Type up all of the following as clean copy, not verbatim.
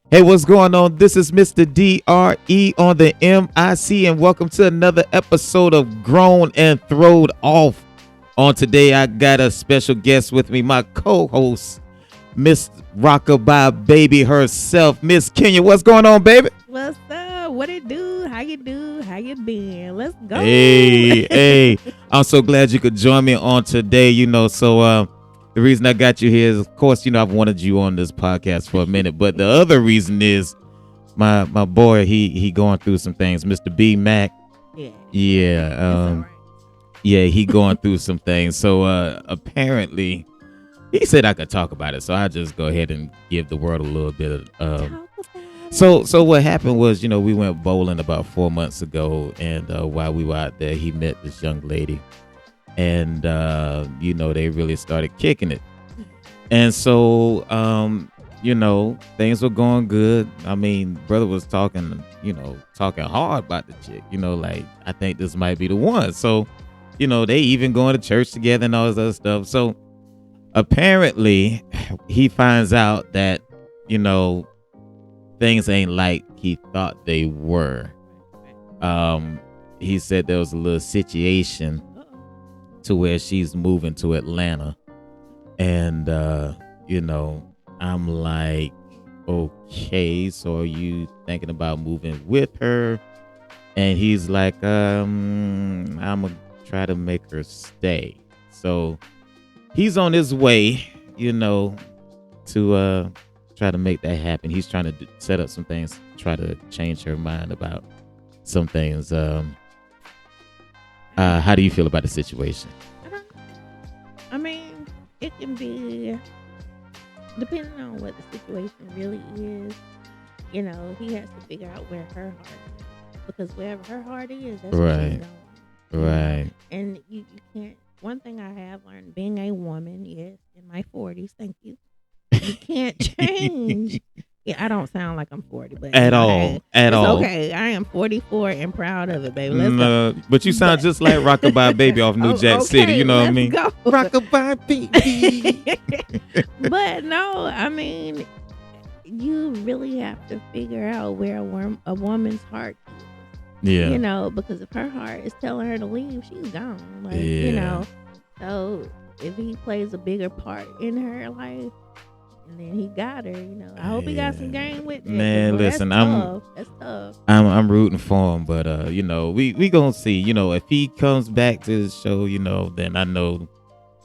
Hey, what's going on? This is Mr. D.R.E on the MIC, and welcome to another episode of Grown and Throwed Off. On today, I got a special guest with me, my co-host, Miss Rockabye Baby herself, Miss Kenya. What's going on, baby? What's up? What it do? How you do? How you been? Let's go. Hey, I'm so glad you could join me on today. The reason I got you here is, of course, I've wanted you on this podcast for a minute, but the other reason is my boy, he going through some things, Mr. B Mac. Yeah. Yeah, he going through some things. So apparently, he said I could talk about it. So I just go ahead and give the world a little bit of. So what happened was, we went bowling about 4 months ago, and while we were out there, he met this young lady. And, they really started kicking it. And so, things were going good. I mean, brother was talking hard about the chick, like, I think this might be the one. So, they even going to church together and all this other stuff. So apparently he finds out that, things ain't like he thought they were. He said there was a little situation to where she's moving to Atlanta, and I'm like, okay, so are you thinking about moving with her? And he's like, I'm gonna try to make her stay. So he's on his way, to try to make that happen. He's trying to set up some things, try to change her mind about some things. How do you feel about the situation? I mean, it can be depending on what the situation really is. He has to figure out where her heart is, because wherever her heart is, that's where she's going. Right. And you can't. One thing I have learned, being a woman, yes, in my 40s, thank you. You can't change. Yeah, I don't sound like I'm 40, but at all. Okay, I am 44 and proud of it, baby. Let's go. But you sound just like Rockabye Baby off New Jack City. You know what I mean? Go. Rockabye Baby. But no, I mean, you really have to figure out where a woman's heart is. Yeah. Because if her heart is telling her to leave, she's gone. So if he plays a bigger part in her life, and then he got her, I hope he got some game with it. Man, listen, that's tough. I'm rooting for him, but we gonna see. If he comes back to the show, then I know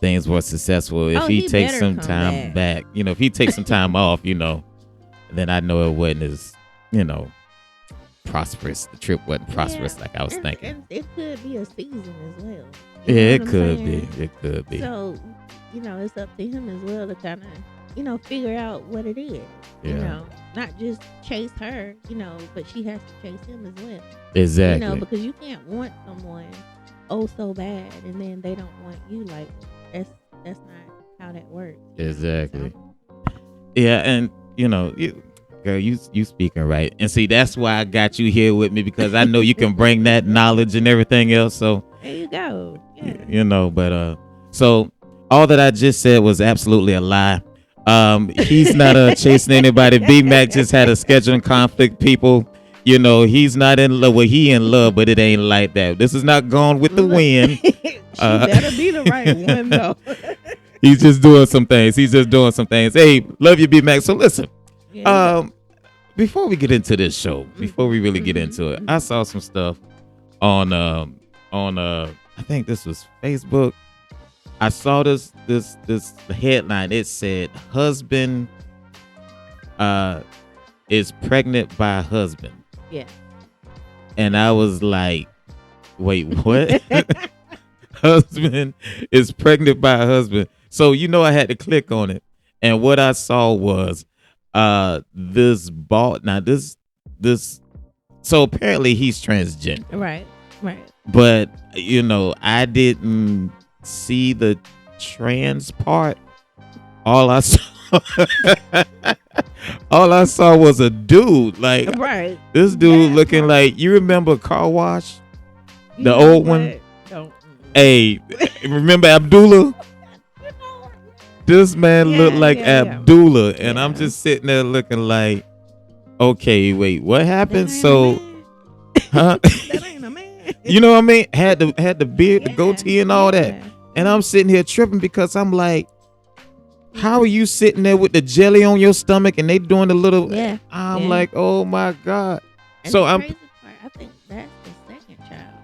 things were successful. If he takes some time back, if he takes some time off, then I know it wasn't as, prosperous. The trip wasn't prosperous like I was thinking. And it could be a season as well. It could be. It could be. So, it's up to him as well to kind of, figure out what it is. Not just chase her, but she has to chase him as well. Exactly. Because you can't want someone so bad and then they don't want you. Like, that's not how that works. Exactly. So. Yeah, and girl, you speaking right. And see, that's why I got you here with me, because I know you can bring that knowledge and everything else. So there you go. Yeah. But so all that I just said was absolutely a lie. He's not chasing anybody. B Mac just had a scheduling conflict, people. He's not in love. Well, he in love, but it ain't like that. This is not Gone with the Wind. She better be the right one, though. He's just doing some things. Hey, love you, B Mac. So listen. Yeah. Before we get into this show, before we really get into it, I saw some stuff on I think this was Facebook. I saw this headline. It said husband is pregnant by husband. Yeah. And I was like, wait, what? Husband is pregnant by husband. So I had to click on it. And what I saw was this so apparently he's transgender. Right. But I didn't see the trans part. All I saw was a dude. Like, right. This dude looking like, you remember Car Wash? The old one? Don't. Hey, remember Abdullah? This man looked like Abdullah, and I'm just sitting there looking like, Okay, wait, what That happened? ain't a So, man. huh? That ain't a man. You know what I mean? Had the beard, the Yeah, goatee, and all that. yeah, And yeah, I'm sitting here tripping because I'm like, how yeah, are you sitting there with the jelly on your stomach and they doing the little? yeah, I'm yeah. like, oh my god. And So the I'm. crazy part, I think that's the second child.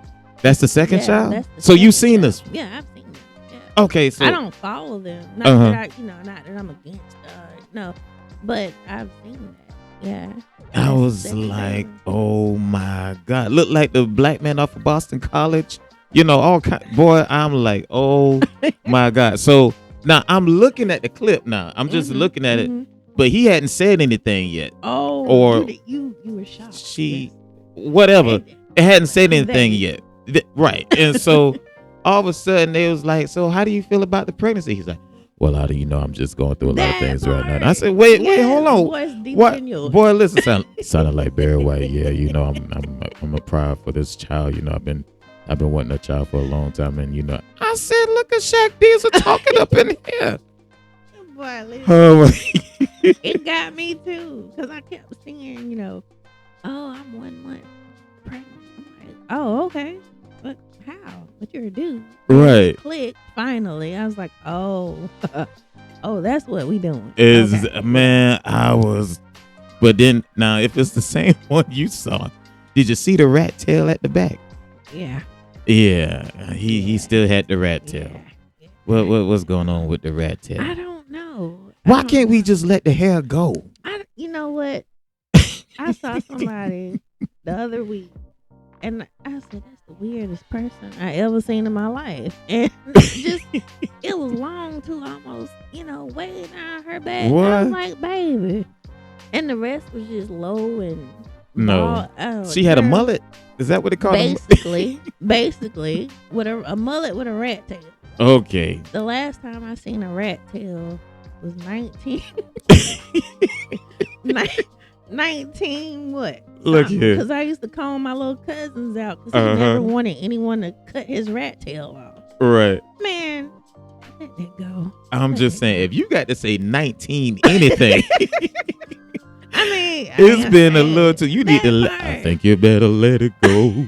That's the second Yeah, child. that's the So you second seen child. this? Yeah, I've seen them. Yeah. Okay, I so don't follow them. Not uh that huh. not that I'm against. No, but I've seen that. Yeah, I that's the was second like, baby. oh my god, look like the black man off of Boston College. You know, all kind. Boy, I'm like, oh my god. So now I'm looking at the clip. Now I'm just Mhm. looking at it, Mhm. but he hadn't said anything yet, Oh, or you were shocked. she, Yes. whatever. And It hadn't said anything vague. yet, right? And so all of a sudden they was like, so how do you feel about the pregnancy? He's like, well, how do you know? I'm just going through a lot of That things right now. And I part. said, wait, Yes, hold on. voice deeper What? than yours. Boy, listen, sounded like Barry White. Yeah, you know, I'm a pride for this child. You know, I've been wanting a child for a long time, and you know, I said, look at Shaq Diesel talking up in here. Boy, listen, Oh, it got me too, cause I kept seeing, oh, I'm 1 month pregnant. I'm like, oh, okay, but how? But you're a dude. And right. it clicked finally. I was like, oh, oh, that's what we doing. Is Okay, man, I was, but then now if it's the same one you saw, did you see the rat tail at the back? yeah, Yeah, he yeah, still had the rat tail. yeah. What's going on with the rat tail? I don't know. I Why don't can't we know. just let the hair go? You know what? I saw somebody the other week, and I said, "That's the weirdest person I ever seen in my life." And just, it was long too, almost, way down her back. I was What? like, "Baby," and the rest was just low and No, bald. Oh, she had a girl. mullet. Is that what they call them? Basically, with a mullet with a rat tail. Okay. The last time I seen a rat tail was 19. 19 what? Look here. Because I used to call my little cousins out because he Uh-huh. never wanted anyone to cut his rat tail off. Right. Man, let that go. I'm Let just that saying, go. if you got to say 19 anything, I mean, it's been a little too. You need that to. I part. think you better let it go.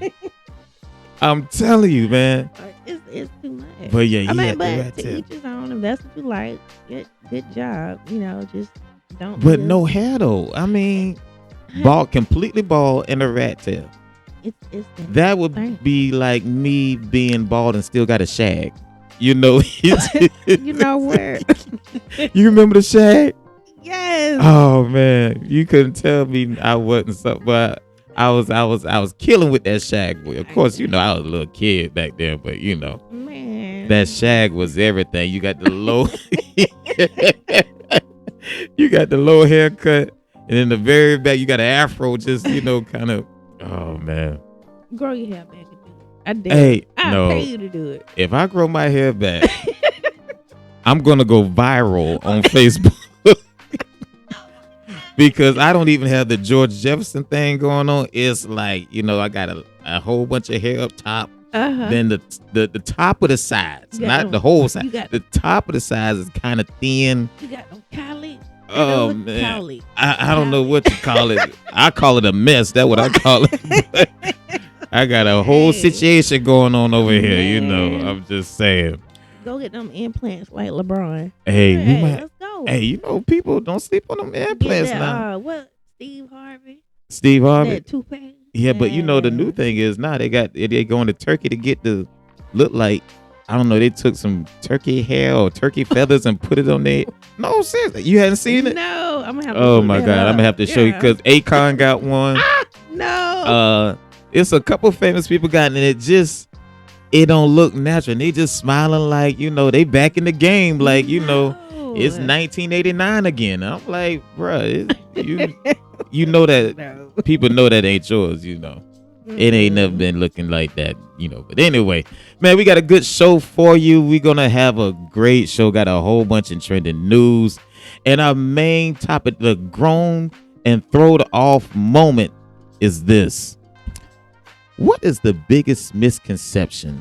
I'm telling you, man. It's too much. But yeah, I he mean, had the but rat to tail. each his own. If that's what you like, good job. Just don't. But be no hair though. I mean, bald, completely bald, and a rat tail. It's That would thing. be like me being bald and still got a shag. You know, You know where? You remember the shag? Yes. Oh man, you couldn't tell me I wasn't so, but I was killing with that shag boy. Of course, you know I was a little kid back then, but you know Man. that shag was everything. You got the low, you got the low haircut, and in the very back you got an afro, just kind of. Oh man. Grow your hair back and do it. I dare. Hey, I'll no. pay you to do it. If I grow my hair back, I'm gonna go viral on Facebook. Because I don't even have the George Jefferson thing going on. It's like, I got a whole bunch of hair up top. Uh-huh. Then the top of the sides, You got not them- the whole side. you got- The top of the sides is kind of thin. You got them Cali. Oh man, Cali. I don't know what to call it. I call it a mess. That's what I call it. But I got a whole Hey. situation going on over here. Man. I'm just saying. Go get them implants like LeBron. Hey, we Hey, might. let's go. Hey, people don't sleep on them implants Get that, now. what? Steve Harvey? Steve Harvey. That toupee? Yeah, but the new thing is now they going to Turkey to get the look like, I don't know, they took some turkey hair or turkey feathers and put it on there. No, seriously, you hadn't seen it? No, I'm gonna have to Oh look my that God, I'm up. gonna have to show you Yeah. because Akon got one. No. It's a couple famous people got it. It don't look natural. And they just smiling like they back in the game, like No. it's 1989 again. I'm like, bruh, you know that No. people know that ain't yours. It ain't never been looking like that, But anyway, man, we got a good show for you. We're going to have a great show. Got a whole bunch of trending news. And our main topic, the grown and throwed off moment, is this. What is the biggest misconception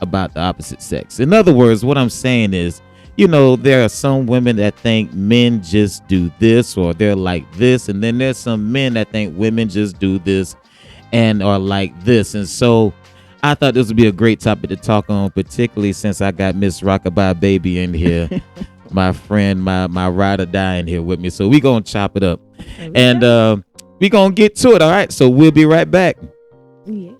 about the opposite sex? In other words, what I'm saying is, there are some women that think men just do this or they're like this, and then there's some men that think women just do this and are like this. And so I thought this would be a great topic to talk on, particularly since I got Miss Rockabye Baby in here, my friend, my ride or die in here with me. So we gonna chop it up, and we gonna get to it. All right, so we'll be right back. Yeah.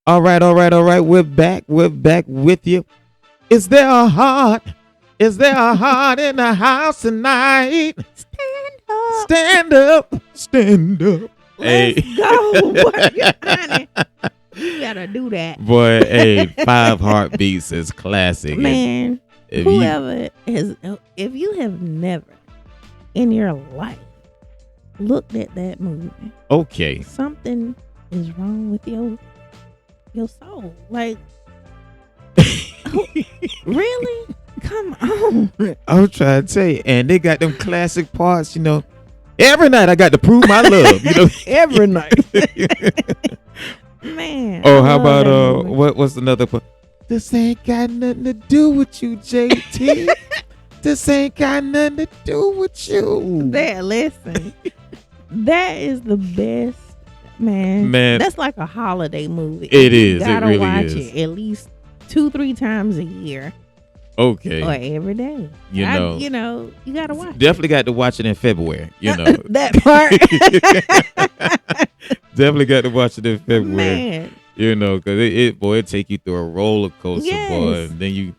All right. We're back with you. Is there a heart? Is there a heart in the house tonight? Stand up. Let's go, boy, honey. You gotta do that, boy. Hey, 5 Heartbeats is classic, man. If you have never in your life looked at that movie, okay, something is wrong with your soul. Like, really? Come on. I'm trying to tell you, and they got them classic parts. Every night I got to prove my love. Every night. Man. Oh, how about what's another part? This ain't got nothing to do with you, JT. This ain't got nothing to do with you. There, listen. That is the best, man. That's like a holiday movie. It is. You gotta it really watch is. it at least 2-3 times a year. Okay. Or every day. You gotta watch. Definitely got to watch it in February. That part. Definitely got to watch it in February. Man. Because it take you through a roller coaster, Yes. boy. And then you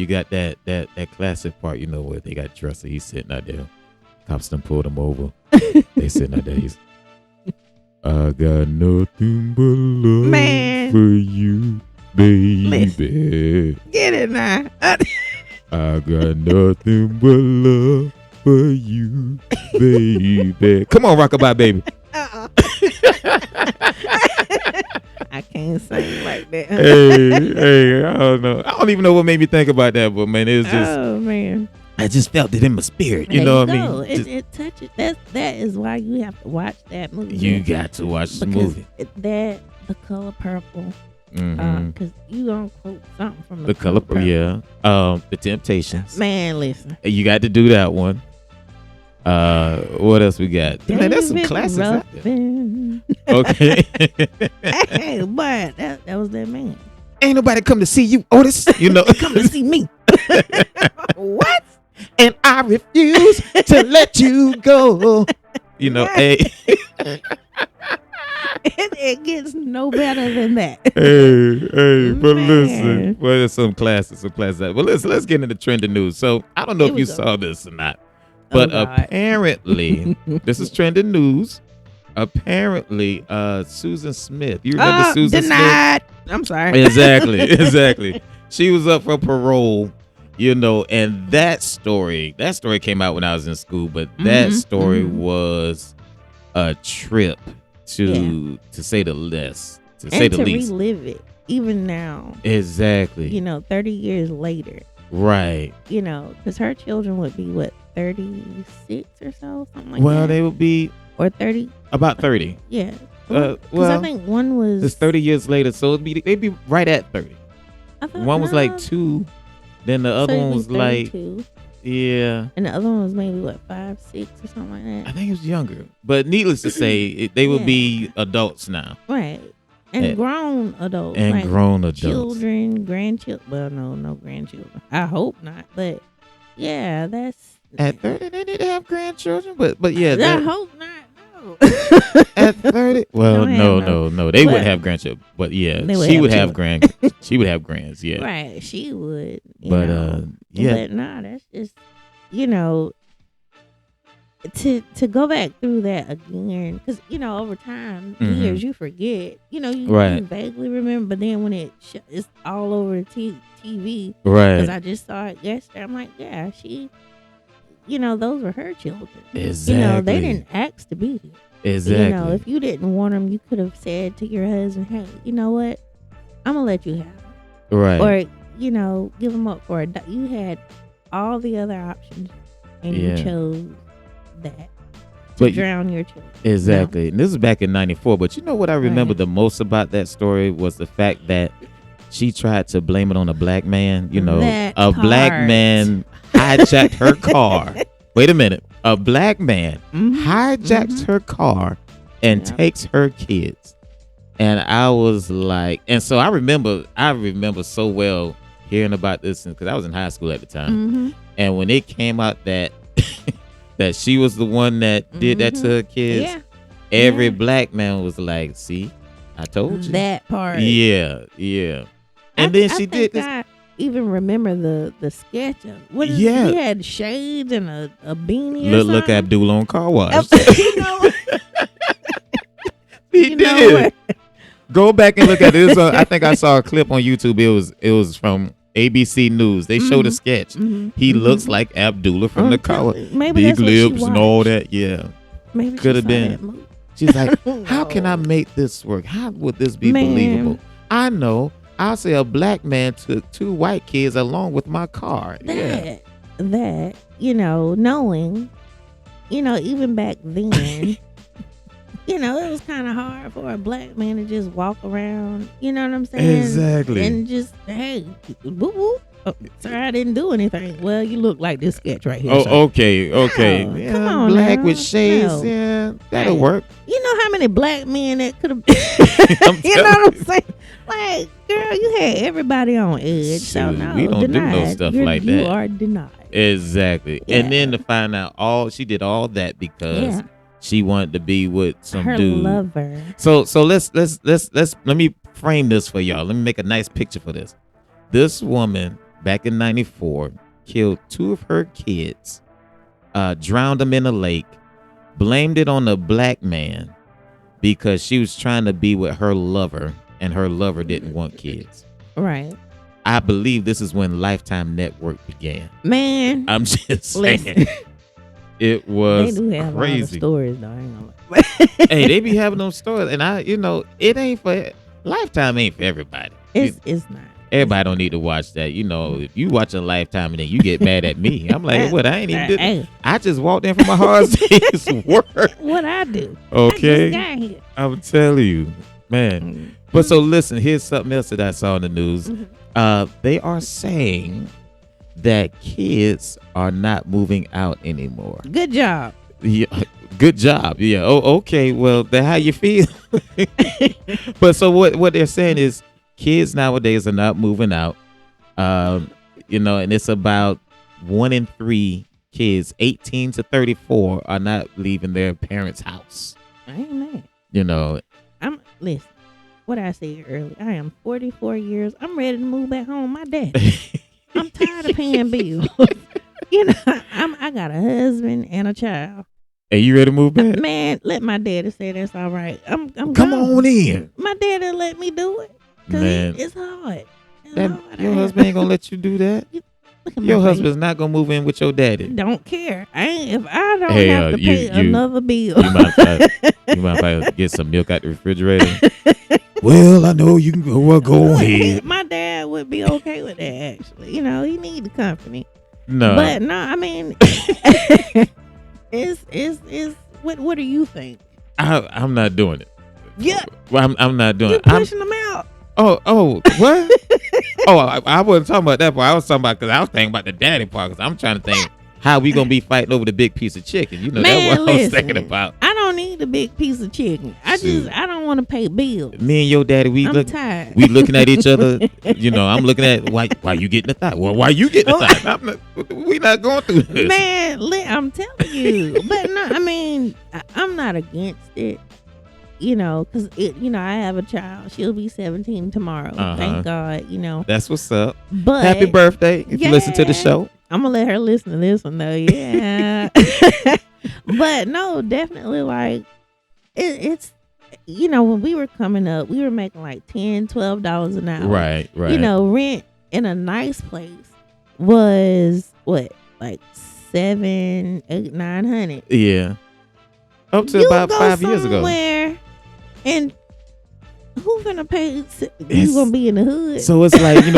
got that classic part, where they got Dresser, he's sitting out there. Cops done pulled him over. They sitting out there. I got nothing but love Man. for you, baby. Listen. Get it now. I got nothing but love for you, baby. Come on, Rockabye Baby. I can't sing like that. Hey, I don't know. I don't even know what made me think about that, but man, it's just. Oh man. I just felt it in my spirit. You know what I mean? It touches. That is why you have to watch that movie. You got to watch the movie. The Color Purple. Because you gonna quote something from the Color Purple. Yeah. The Temptations. Man, listen. You got to do that one. What else we got? Man, that's some classics out there. Okay. Hey, but that was that man. Ain't nobody come to see you, Otis. Come to see me. What? And I refuse to let you go. Hey. It gets no better than that. Hey, but listen, well, there's some classics. Well, let's get into trending news. So I don't know if you saw this or not, but apparently this is trending news. Apparently, Susan Smith. You remember Susan denied. Smith? I'm sorry. Exactly. She was up for parole. And that story came out when I was in school, but that story was a trip to say the least. To say the least. Relive it even now. Exactly. 30 years later. Right. Because her children would be 36 or so, something like that. Well, they would be or 30. About 30. Yeah. Because I think one was. It's 30 years later, so they'd be right at 30. One was like 2. Then the other one was like, yeah. And the other one was maybe 5, 6 or something like that. I think it was younger. But needless to say, they would be adults now. Right. And grown adults. And grown adults. Children, grandchildren. Well, no grandchildren. I hope not. But yeah, that's. At 30, they need to have grandchildren. But yeah. I hope not. At 30, well, no, they would have grandchildren, but yeah, she would have she would have grands, yeah, right, she would, but but nah, that's just to go back through that again, because over time, years, you forget, you vaguely remember, but then when it's all over the TV, right? Because I just saw it yesterday, I'm like, yeah, she. Those were her children. Exactly. They didn't ask to be here. Exactly. If you didn't want them, you could have said to your husband, hey, you know what? I'm going to let you have them. Right. Or, give them up for you had all the other options and you chose that. to But drown your children. exactly. And this is back in 94. But you know what I remember Right. the most about that story was the fact that she tried to blame it on a black man. You know, That a black part. man hijacked her car. Wait a minute. A black man hijacks her car and Yep. takes her kids. And I was like, and so I remember so well hearing about this because I was in high school at the time. And when it came out that that she was the one that did that to her kids, Yeah. every Yeah. black man was like, "See, I told you." That part. Yeah. And then she did this. I even remember the sketch of what is Yeah. he had shades and a beanie or Look something. Abdullah on car wash. You know, He you know did. what? Go back and look at it. I think I saw a clip on YouTube. It was from ABC News. They showed a sketch. He looks like Abdullah from the car. Maybe Big that's what she lips and all watched. that. Yeah. Maybe Could she have saw been. that movie. She's like, how can I make this work? How would this be Man. believable? I know. I'll say a black man took 2 white kids along with my car. Yeah. That knowing, even back then, it was kind of hard for a black man to just walk around. You know what I'm saying? Exactly. And just hey, whoop whoop. Oh, sorry, I didn't do anything. Well, you look like this sketch right here. Oh, so. okay. No, Yeah, come on black now. with shades. No. Yeah, that'll Hey. work. You know how many black men that could have I'm you know telling what I'm saying? Like, girl, you had everybody on edge. So Shoot, no, we don't do no denied. stuff You like that. You are denied. Exactly. Yeah. And then to find out she did all that because she wanted to be with some Her dude. lover. So let's let me frame this for y'all. Let me make a nice picture for this. This woman back in 94 killed 2 of her kids, drowned them in a lake, blamed it on a black man because she was trying to be with her lover and her lover didn't want kids. Right. I believe this is when Lifetime Network began. Man. I'm just saying. Listen. It was They do have a lot of crazy. stories though. I ain't gonna lie. Hey, they be having those stories, and it ain't for Lifetime. Ain't for everybody. It's not. Everybody don't need to watch that. If you watch a Lifetime and then you get mad at me, I'm like, what? I ain't even did. Hey. I just walked in from my hard day's work. What I do. Okay, I just got here. I'm telling you, man. But so listen, here's something else that I saw in the news. They are saying that kids are not moving out anymore. Good job. Yeah, good job. Yeah. Oh, okay. Well, that's how you feel. But so what they're saying is kids nowadays are not moving out. And it's about 1 in 3 kids, 18 to 34, are not leaving their parents' house. I ain't mad. Listen. What I said earlier, I am 44 years. I'm ready to move back home. My dad. I'm tired of paying bills. I got a husband and a child. Hey, you ready to move back? Man, let my daddy say that's all right. I'm Come gone. on in. My daddy let me do it. 'Cause Man. it's hard. It's That, hard. your husband ain't gonna let you do that. Look at my Your face. husband's not gonna move in with your daddy. Don't care. If I don't Hey, have to pay another bill. You might have to get some milk out the refrigerator. Well, I know you can go. Well, go ahead. My dad would be okay with that. Actually, he need the company. No, But no, I mean, it's what do you think? I'm not doing it. Yeah, Well, I'm not doing you it. I'm, pushing them out. oh, what? I wasn't talking about that part. I was talking about because I was thinking about the daddy part. Because I'm trying to think how we gonna be fighting over the big piece of chicken. Man, that's what I was thinking listen, about. I don't need a big piece of chicken. I don't want to pay bills. Me and your daddy, I'm tired. we looking at each other. I'm looking at why you getting the thigh? Well, why you getting the thigh? We not going through this. Man, I'm telling you. But no, I mean, I'm not against it. Because I have a child. She'll be 17 tomorrow. Thank God. That's what's up. But Happy birthday if you listen to the show. I'm gonna let her listen to this one though. Yeah. But no, definitely like it's when we were coming up, we were making like $10-12 an hour. Right. Rent in a nice place was what, like $700, $800, $900. Yeah. Up to about 5 years ago. And Who finna pay? You It's- gonna be in the hood? So it's like, you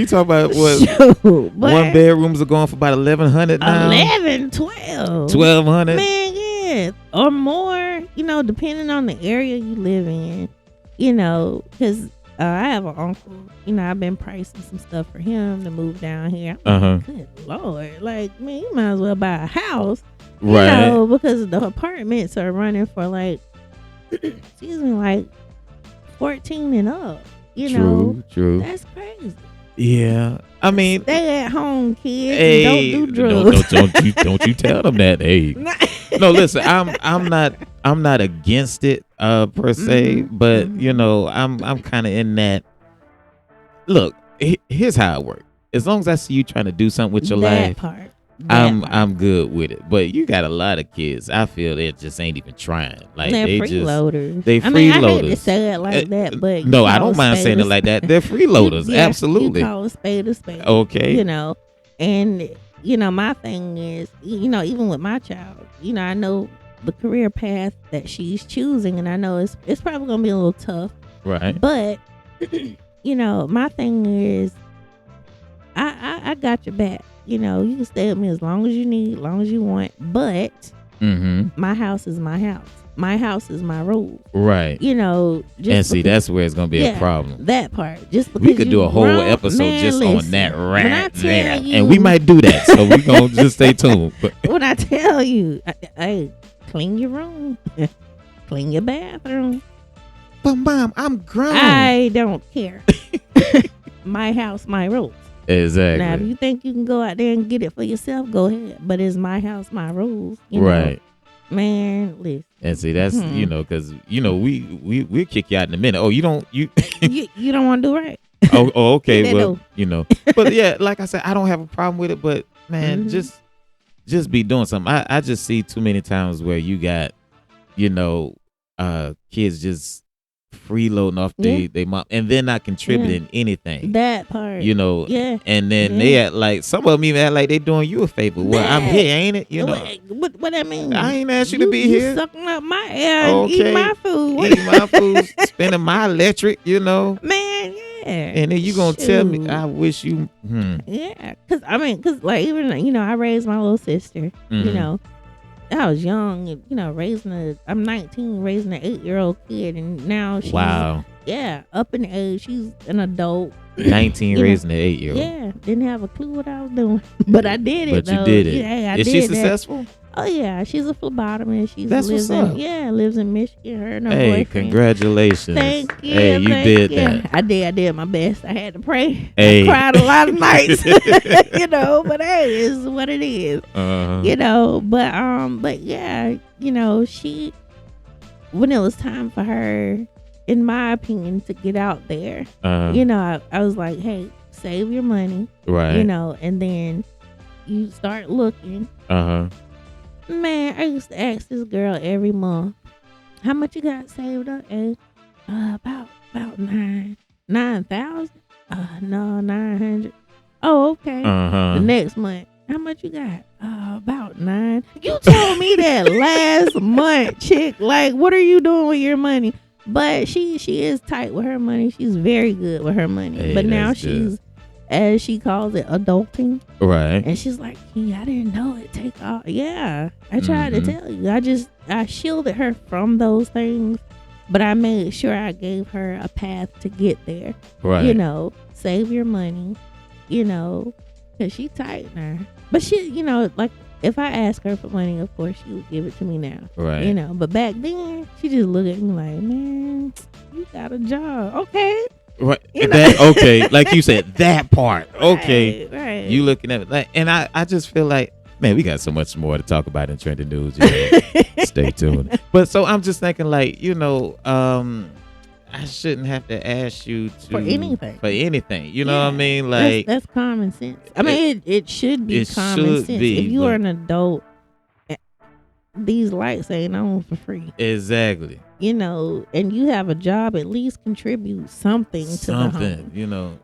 talk about what Shoot, boy. one bedrooms are going for about 1,100 now. 11, 12. 1,200. Man, yeah. Or more, depending on the area you live in, because I have an uncle, I've been pricing some stuff for him to move down here. Good Lord. Like, man, you might as well buy a house. Right. Because the apartments are running for like, excuse me, like 14 and up. True. That's crazy. Yeah. I mean, Stay at home, kids. hey, And don't do drugs. don't you tell them that. Hey. No, listen, I'm not against it per se, but I'm kind of in that. Look, here's how it works. As long as I see you trying to do something with your life, I'm good with it. But you got a lot of kids. I feel they just ain't even trying. Like they're they freeloaders. They I freeloaders. hate to say it like that, but no, I don't mind saying it like that. They're freeloaders. Yeah, Absolutely. You call a spade a spade. Okay. And my thing is, even with my child, I know the career path that she's choosing, and I know it's probably gonna be a little tough. Right. But my thing is, I got your back. You can stay with me as long as you need, as long as you want. But my house is my house. My house is my rules. Right. Just and that's where it's gonna be a problem. That part. Just because we could do a whole episode listen, on that right there, you, and we might do that. So we gonna just stay tuned. But when I tell you, hey, clean your room, clean your bathroom. But Mom, I'm grown. I don't care. My house, my rules. Exactly. Now, if you think you can go out there and get it for yourself, go ahead. But it's my house, my rules. Right. Man, listen. And see, that's because we'll kick you out in a minute. Oh, you don't you don't want to do right. Oh, okay. Well, but yeah, like I said, I don't have a problem with it. But man, just be doing something. I just see too many times where you got, kids just freeloading off they mom, and they're not contributing anything. That part, yeah. And then they act like some of them even act like they doing you a favor. Well, I'm here, ain't it? What I mean? I ain't asked you to be here. Sucking up my air, and eating my food, spending my electric. Man, yeah. And then you gonna tell me? I wish you. Yeah, because like even I raised my little sister. I was young, I'm 19, raising an 8-year-old kid, and now she's up in age. She's an adult. 19, raising an 8-year-old. Yeah, didn't have a clue what I was doing, but I did it. But you did it. Yeah, Is she successful? Oh yeah, she's a phlebotomist. That's what's up. Lives in Michigan. Her and her boyfriend. Thank Congratulations. you. Hey, you did that. I did my best. I had to pray. Hey. I cried a lot of nights. But hey, it's what it is. But yeah, she, when it was time for her, in my opinion, to get out there, I was like, hey, save your money. Right. And then you start looking. Man, I used to ask this girl every month, how much you got saved up? And about 9,000. No, 900. Oh, okay. The next month, how much you got? About 9. You told me that last month, chick. Like, what are you doing with your money? But she is tight with her money. She's very good with her money. Hey, but now she's, as she calls it, adulting. Right. And she's like, I didn't know it take off. Yeah, I tried to tell you. I shielded her from those things, but I made sure I gave her a path to get there. Right. Save your money, because she tight now. But she, like, if I ask her for money, of course she would give it to me now. Right. But back then, she just looked at me like, man, you got a job. Okay. Right. Okay. Like you said, that part. Okay. Right. You looking at it like, and I just feel like, man, we got so much more to talk about in trending news. Stay tuned. But so I'm just thinking like, I shouldn't have to ask you for anything. You know what I mean? Like that's common sense. I mean, it should be common sense. If you are an adult, these lights ain't on for free. Exactly. And you have a job, at least contribute something to the home.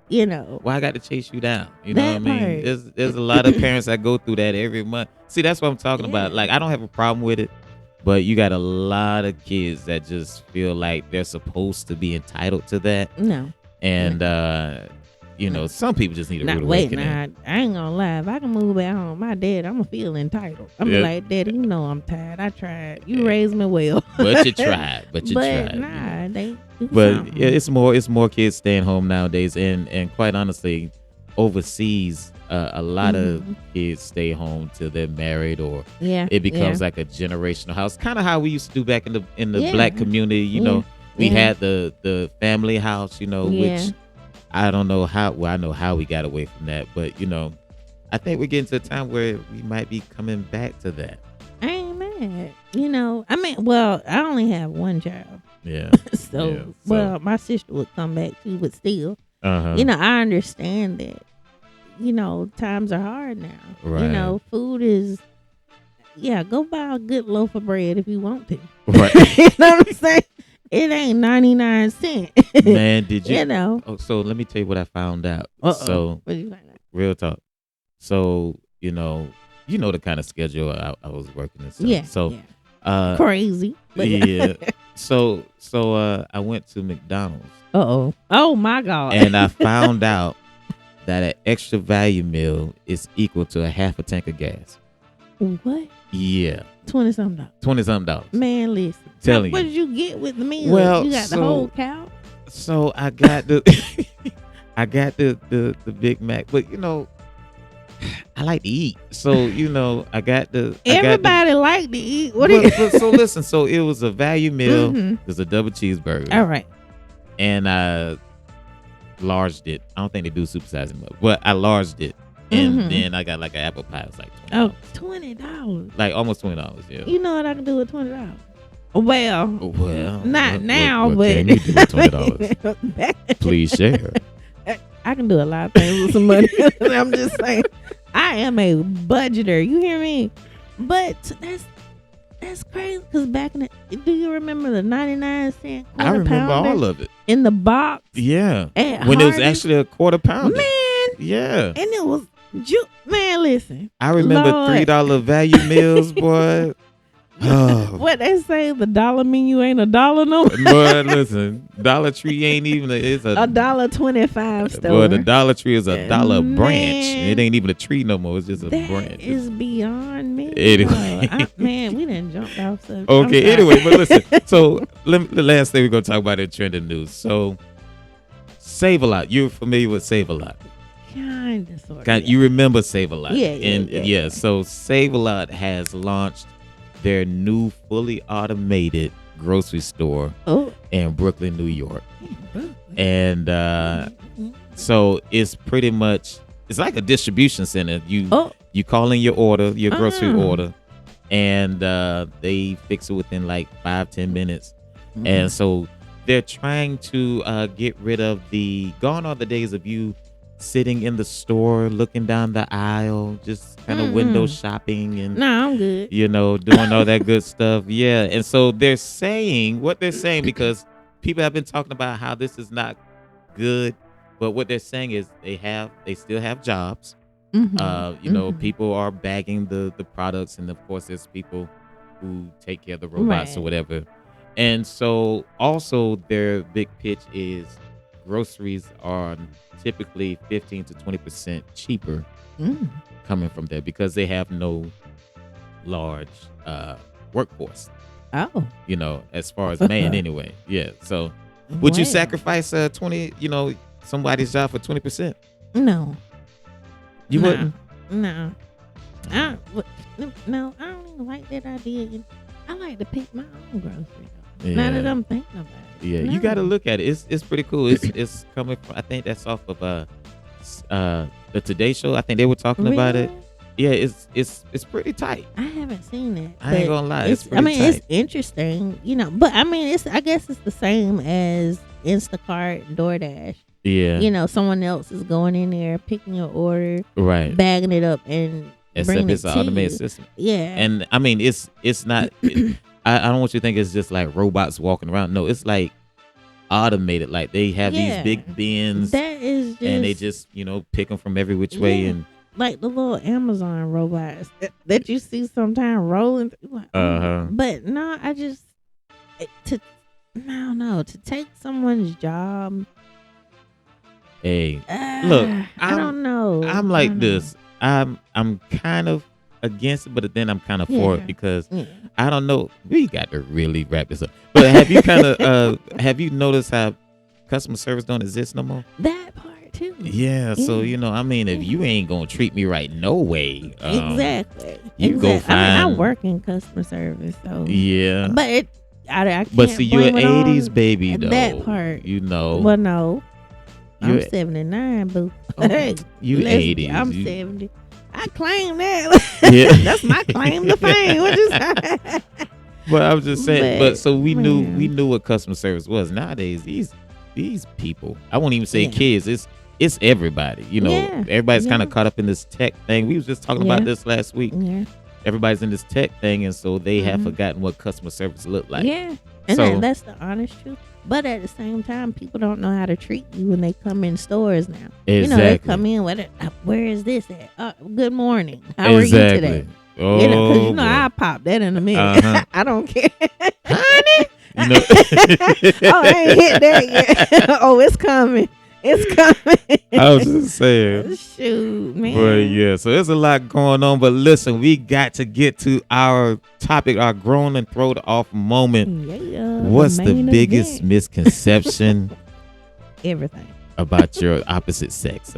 Why I got to chase you down? You know what I mean? There's a lot of parents that go through that every month. See, that's what I'm talking about. Like, I don't have a problem with it. But you got a lot of kids that just feel like they're supposed to be entitled to that. No. And No. some people just need a Not rude wait, awakening. I ain't gonna lie. If I can move back home, my dad, I'm gonna feel entitled. I'm Yeah. like, Daddy, you know I'm tired. I tried. You Yeah. raised me well. But you tried. But you tried. Nah, they do But something. yeah, it's more kids staying home nowadays, and quite honestly, overseas, a lot of kids stay home till they're married, or Yeah. it becomes like a generational house, kind of how we used to do back in the Yeah. black community. You know, we Yeah. had the family house, Yeah. which I don't know how. Well, I know how we got away from that, but I think we're getting to a time where we might be coming back to that. I ain't mad. I mean, well, I only have one child. Yeah. So, well, my sister would come back too, but still, Uh-huh. I understand that. Times are hard now. Right. Food is, go buy a good loaf of bread if you want to. Right. You know what I'm saying? It ain't 99 cents. Man, did you? Oh, so let me tell you what I found out. Uh-oh. So What you find out? real talk. So the kind of schedule I was working and stuff. Yeah. So yeah. Crazy. But yeah. So I went to McDonald's Uh-oh. Oh, my God. and I found out that an extra value meal is equal to a half a tank of gas. What? Yeah. $20-something. $20-something. Man, listen. Telling What you. did you get with the meal? Well, you got the so- whole cow? So I got the the Big Mac, but I like to eat. So I got the Everybody like to eat. What so listen, so it was a value meal. Mhm. It was a double cheeseburger. All right. And I larged it. I don't think they do supersize anymore, but I larged it. And Mhm. then I got like an apple pie. It was like Oh, $20. $20. Like almost $20, yeah. You know what I can do with $20? Well, Well, not now, what but can you do with $20? Please share. I can do a lot of things with some money. I'm just saying, I am a budgeter. You hear me? But that's crazy. Because back in do you remember the 99-cent I quarter remember pounder all of it. in the box? Yeah. At When it was Hardee's? actually a quarter pounder. Man, Yeah. and it was man. Listen, I remember Lord. $3 value meals, boy. Oh. what they say, the dollar menu ain't a dollar no more. Boy, listen, Dollar Tree ain't even it's a $1.25 store. boy, the Dollar Tree is a dollar branch. Man. It ain't even a tree no more. It's just a That branch. is beyond me. Anyway. Man, we didn't jump off subject. Okay, anyway, but listen. So the last thing we're gonna talk about in trending news. So Save a Lot. You're familiar with Save a Lot. Kind of, sort of. You remember Save a Lot. Yeah, And yeah. so Save a Lot has launched their new fully automated grocery store Oh, in Brooklyn, New York. Brooklyn. And so it's pretty much it's like a distribution center. You call in your order, your grocery order, and they fix it within like 5-10 minutes. And so they're trying to get rid of gone are the days of you sitting in the store looking down the aisle, just kind of window shopping and Nah, I'm good. doing all that good stuff. Yeah. And so they're saying because people have been talking about how this is not good, but what they're saying is they still have jobs. People are bagging the products, and of course there's people who take care of the robots or Right. whatever. And so also their big pitch is groceries are typically 15 to 20% cheaper coming from there because they have no large workforce, Oh, as far as man anyway. Yeah. So would you wow. sacrifice 20, somebody's job for 20%? No, You Nah. wouldn't? no. No, I don't even like that idea. I like to pick my own groceries. Now that I'm thinking about it. Yeah, No. you got to look at it. It's pretty cool. It's coming from, I think that's off of the Today Show. I think they were talking about it. Really? Yeah, it's pretty tight. I haven't seen it. I ain't but gonna lie, it's pretty it's tight. interesting, but I mean, I guess it's the same as Instacart, DoorDash. Yeah, Someone else is going in there, picking your order, right. bagging it up, and Except bringing it's it an to automated you. system. Yeah, And I mean, it's not. I don't want you to think it's just like robots walking around. No, it's like automated. Like they have these Yeah. big bins, that is just, and they just pick them from every which way. Yeah. And like the little Amazon robots that you see sometimes rolling through. Like, but no, to I don't know, to take someone's job. Hey, look, I don't know. I'm like this. I'm kind of against it, but then I'm kind of for it because I don't know. We got to really wrap this up. But have you kind of have you noticed how customer service don't exist no more? That part too. Yeah. So I mean, if you ain't gonna treat me right, no way. Exactly. You go find. I work in customer service, so yeah. But I can't. But see, you're an '80s baby, though. That part. Well, no. I'm 79, boo. Oh, you 80s. I'm 70. I claim that. Yeah. That's my claim to fame. What you say? But I was just saying. But so we knew what customer service was. Nowadays, these people. I won't even say kids. It's everybody. Everybody's kind of caught up in this tech thing. We was just talking about this last week. Yeah. Everybody's in this tech thing, and so they have forgotten what customer service looked like. Yeah, and that's the honest truth. But at the same time, people don't know how to treat you when they come in stores now. Exactly. They come in with where is this at? Good morning. How are you today? Oh, because I pop that in a minute. I don't care. Honey. Oh, I ain't hit that yet. Oh, it's coming. It's coming. I was just saying. Shoot, man. But yeah, so there's a lot going on. But listen, we got to get to our topic, our grown and thrown off moment. Yeah, what's the biggest misconception? Everything. About the opposite sex.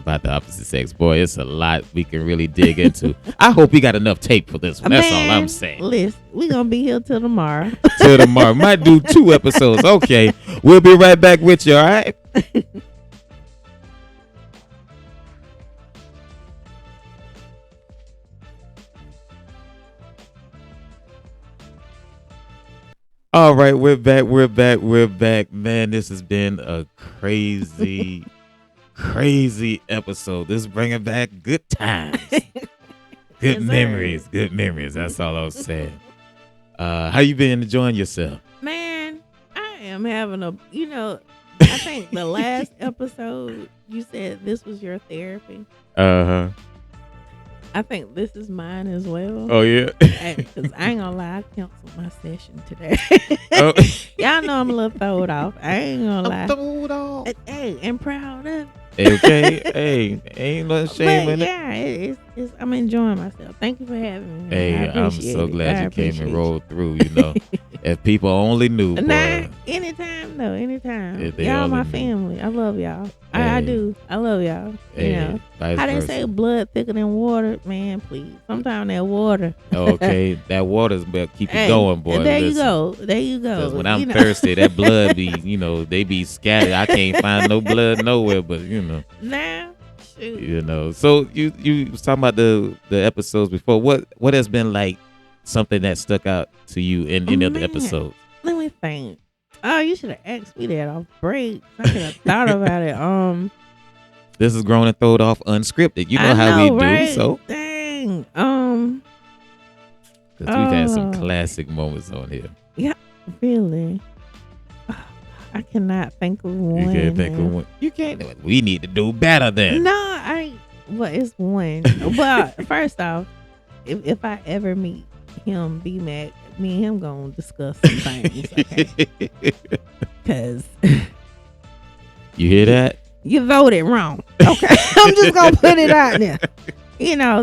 Boy, it's a lot we can really dig into. I hope we got enough tape for this one. That's all I'm saying. Listen, we're going to be here till tomorrow. Might do 2 episodes. Okay. We'll be right back with you, all right? All right, we're back. Man, this has been a crazy episode. This is bringing back good times. Good memories. That's all I was saying. How you been enjoying yourself? Man, I am having I think the last episode you said this was your therapy. I think this is mine as well. Oh, yeah? Because I ain't gonna lie, I canceled my session today. Y'all know I'm a little throwed off. I ain't gonna lie. Throwed off. Hey, and proud of it. Okay. Hey, ain't no shame in it. Yeah, I'm enjoying myself. Thank you for having me. Hey, I'm so glad you came and rolled through, If people only knew. Nah, anytime. Y'all my family. I love y'all. Hey. I do. I love y'all. Hey, how they say blood thicker than water, man, please. Sometimes that water. Okay, that water's better keep you going, boy. There you go. Because when I'm thirsty, that blood be, they be scattered. I can't find no blood nowhere, but Nah. Shoot. So you was talking about the episodes before. What has been like something that stuck out to you in any of the episodes? Let me think. Oh, you should have asked me that off break. I could have thought about it. This is grown and thrown off unscripted. You know how we right? do. So dang. Because we've had some classic moments on here. Yeah, really. I cannot think of one. You can't think of one. You can't. We need to do better then. No, it's one. Well, first off, if I ever meet him, B-Mac, me and him gonna discuss some things, okay? Because you hear that? You voted wrong. Okay, I'm just gonna put it out there.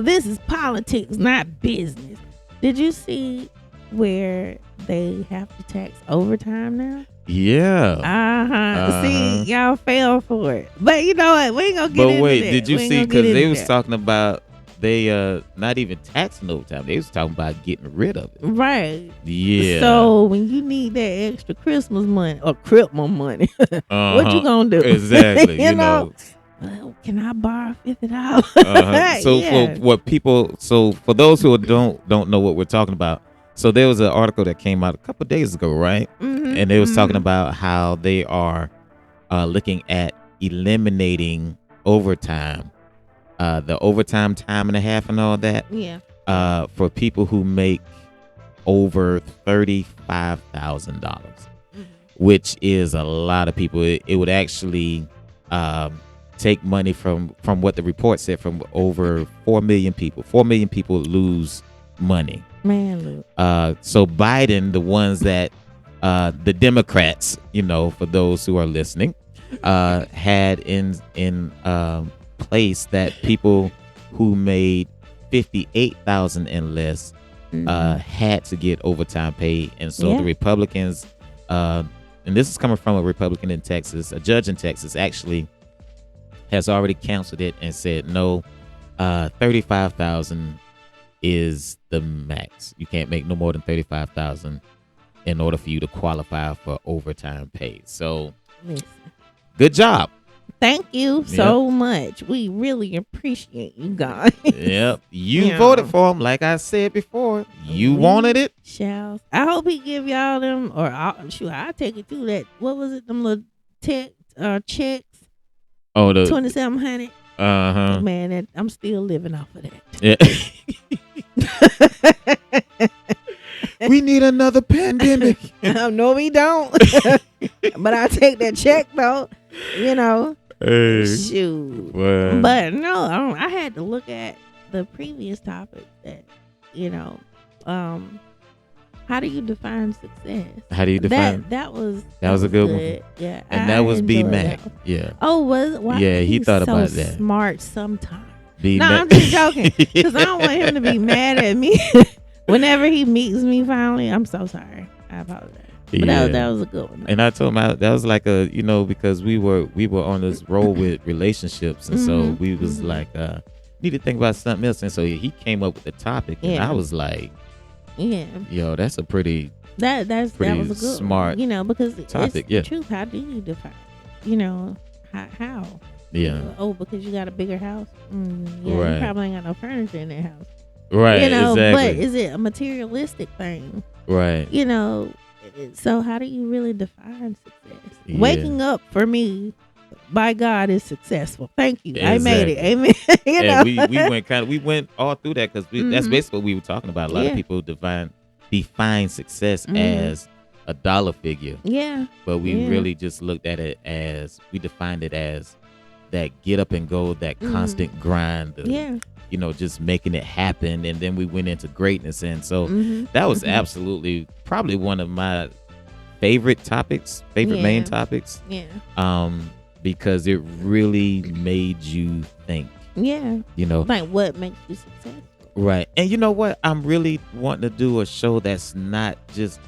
This is politics, not business. Did you see where they have to tax overtime now? Yeah. See, y'all fell for it. But you know what? We ain't gonna get into that. But wait, did you see? Because they was talking about they not even taxing overtime. They was talking about getting rid of it. Right. Yeah. So when you need that extra Christmas money or Christmas money, what you gonna do? Exactly. you know. Well, can I borrow $50? So for those who don't know what we're talking about, so there was an article that came out a couple of days ago, right? Mm-hmm, and they was talking about how they are looking at eliminating overtime, the overtime time and a half and all that. Yeah. For people who make over $35,000, which is a lot of people. It would actually take money from what the report said, from over 4 million people. 4 million people lose money. Man, look. So Biden, the ones that the Democrats, for those who are listening, had in place that people who made 58,000 and less had to get overtime pay. And so the Republicans, and this is coming from a Republican in Texas, a judge in Texas actually has already canceled it and said no, 35,000 is the max. You can't make no more than 35,000 in order for you to qualify for overtime pay. So good job. Thank you so much. We really appreciate you guys. Yep. You voted for him. Like I said before, you wanted it. Shells. I hope he give y'all them, or I'll take it to that. What was it? Them little checks. Oh, the 2,700. Man, I'm still living off of that. Yeah. We need another pandemic. No, we don't. But I'll take that check though. Hey. Shoot. Well. But no, I had to look at the previous topic that, how do you define success? How do you define that was a good one. Yeah. And that was B Mac. Yeah. Oh, was it? Why? Yeah, he thought so about that. Smart sometimes. I'm just joking. Because I don't want him to be mad at me. Whenever he meets me finally, I'm so sorry. I apologize. But that was a good one. And I told him that was like because we were on this roll with relationships, and so we was like, need to think about something else. And so he came up with the topic, and I was like, yo, that's a pretty that was a good smart one, because topic. It's the truth. How do you define it? How? Yeah. Because you got a bigger house. Right. You probably ain't got no furniture in that house. Right. Exactly. But is it a materialistic thing? Right. So how do you really define success? Waking up for me, by God, is successful. Thank you. Exactly. I made it. Amen. We went all through that because that's basically what we were talking about. A lot of people define success as a dollar figure. Yeah. But we really just looked at it as, we defined it as that get up and go, that constant grind. Just making it happen. And then we went into greatness. And so that was absolutely probably one of my favorite main topics. Yeah. Because it really made you think. Yeah. Like what makes you successful. Right. And you know what? I'm really wanting to do a show that's not just,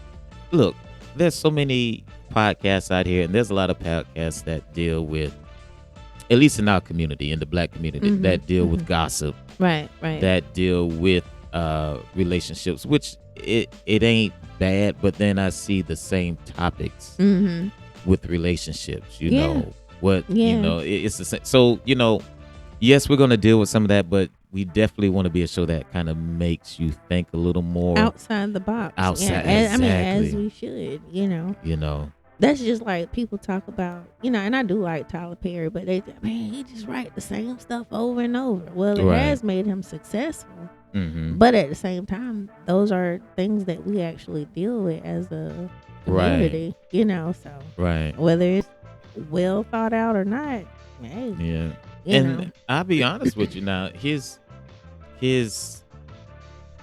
look, there's so many podcasts out here, and there's a lot of podcasts that deal with, at least in our community, in the Black community, that deal with gossip. Right. That deal with relationships, which it ain't bad, but then I see the same topics with relationships. It's the same. So yes, we're gonna deal with some of that, but we definitely want to be a show that kind of makes you think a little more outside the box. Exactly. As we should. That's just like people talk about, and I do like Tyler Perry, but he just write the same stuff over and over. Well, it has made him successful. But at the same time, those are things that we actually deal with as a community, so whether it's well thought out or not, hey, I'll be honest with you now, his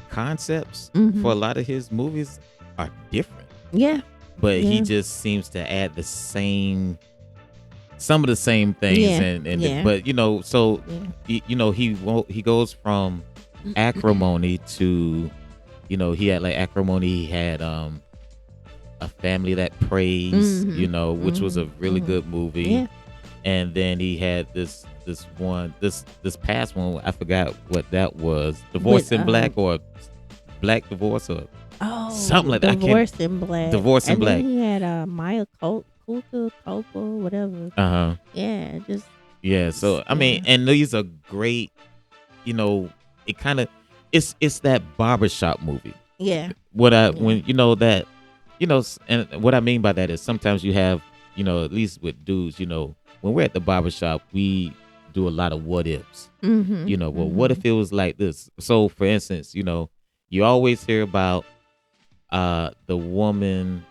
concepts for a lot of his movies are different. Yeah. But he just seems to add some of the same things, but he goes from acrimony to, he had like acrimony. He had A Family That Prays, which was a really good movie, and then he had this past one. I forgot what that was. Divorce in Black, or Black Divorce, or something like that. Divorce in Black. Divorce in Black. Then he had Maya Kulka, whatever. Yeah, just. Yeah. So I mean, and these are great. It kind of it's that barbershop movie. Yeah. When and what I mean by that is sometimes you have at least with dudes when we're at the barbershop we do a lot of what ifs. Well, what if it was like this? So for instance, you always hear about the woman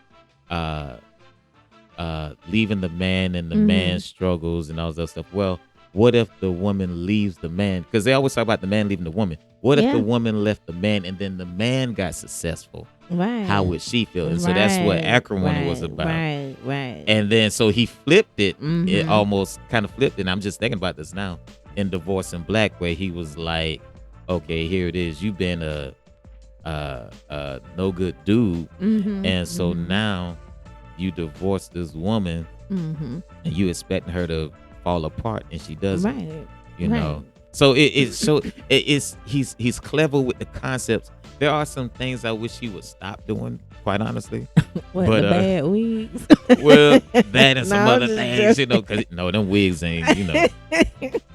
leaving the man, and the man struggles and all that stuff. Well, what if the woman leaves the man? Because they always talk about the man leaving the woman. What if the Yeah. woman left the man and then the man got successful? Right. How would she feel? And so that's what Acrimony was about. Right. And then so he flipped it. It Mhm. almost kind of flipped it. And I'm just thinking about this now in Divorce in Black, where he was like, okay, here it is. You've been a no good dude. Mhm. And so Mhm. now you divorce this woman Mhm. and you expecting her to fall apart, and she doesn't. Right. You Right. know. So he's clever with the concepts. There are some things I wish he would stop doing, quite honestly. What, But, the bad wigs? Well, that and some No, I'm other just things, because them wigs ain't,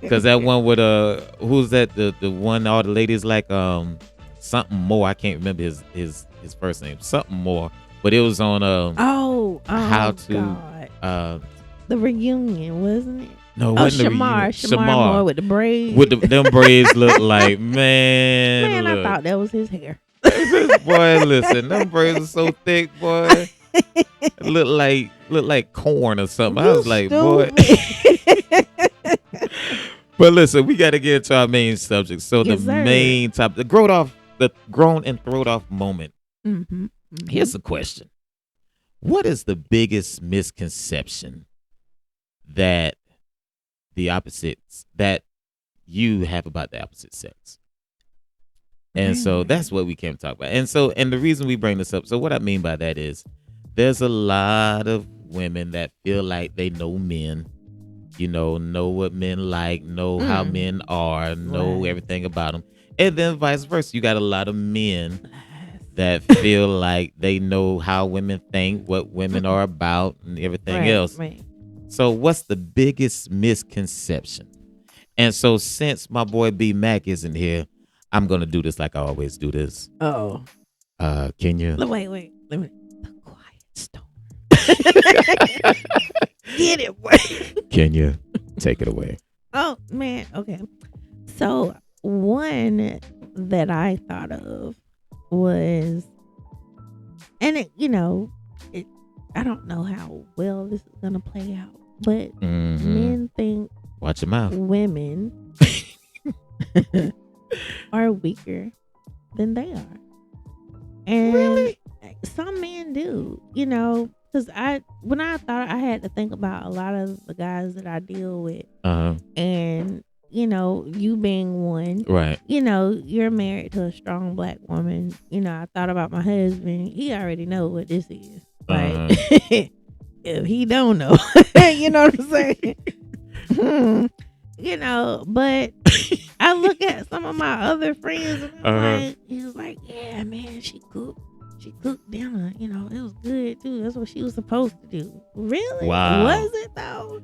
because that one with who's that? The one all the ladies like something more. I can't remember his first name. Something more, but it was on Oh, how to God. The reunion, wasn't it? no, it Oh, wasn't the Shamar. reunion. Shamar Moore with the braids. with them braids look like man. Man, I Look. thought that was his hair. Boy, listen, them braids are so thick, boy. Look like corn or something. I was like, boy. But listen, we got to get into our main subject. So Yes, the sir. main topic, the grown and throwed off moment. Mm-hmm. Here's the question: what is the biggest misconception that that you have about the opposite sex? And so that's what we came to talk about. And the reason we bring this up, so what I mean by that is there's a lot of women that feel like they know men, know what men like, know how men are, know Right. everything about them. And then vice versa. You got a lot of men that feel like they know how women think, what women are about, and everything else. Right. So what's the biggest misconception? And so since my boy B Mac isn't here, I'm gonna do this like I always do this. Oh. Can you? Wait. Let me. The quiet storm. Get it, boy. Can you take it away? Oh man. Okay. So one that I thought of was, and I don't know how well this is gonna play out, but men think Watch your mouth. women are weaker than they are. And Really? some men do, because when I thought, I had to think about a lot of the guys that I deal with, and you being one, Right. You're married to a strong black woman. I thought about my husband. He already know what this is. Like, if he don't know, you know what I'm saying? But I look at some of my other friends and I'm like, he's like, yeah, man, she cooked dinner. It was good too. That's what she was supposed to do. Really? Wow. Was it though?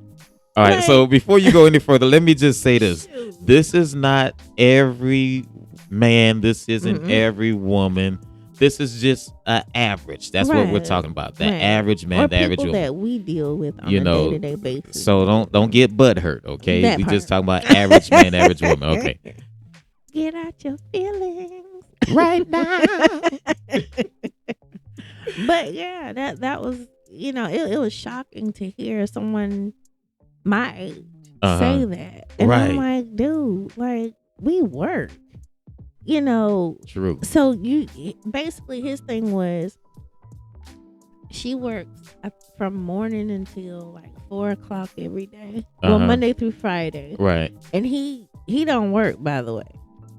All right. Like, So before you go any further, let me just say this. shoot. This is not every man. This isn't every woman. This is just an average. That's what we're Right. talking about. The Right. average man, or the average people woman. that we deal with on You a know, day-to-day basis. So don't get butt hurt, okay? That We part. just talking about average man, average woman. Okay. Get out your feelings Right now. But yeah, that was, it was shocking to hear someone my age say that. And I'm like, dude, like, we work. True. So basically his thing was she works from morning until like 4:00 every day. Well, Monday through Friday. Right. And he don't work, by the way.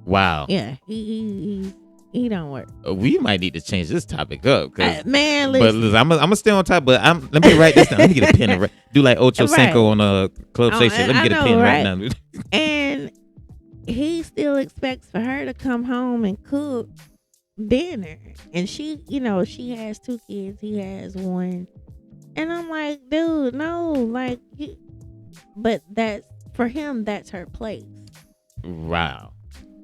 Wow. Yeah, he don't work. We might need to change this topic up. Man, But listen. listen, I'm gonna stay on top. But let me write this down. Let me get a pen and do like Ocho Cinco on a Club Station. Let me get a pen right now. And he still expects for her to come home and cook dinner. And she, she has 2 kids. He has 1. And I'm like, dude, no, like, but for him, that's her place. Wow.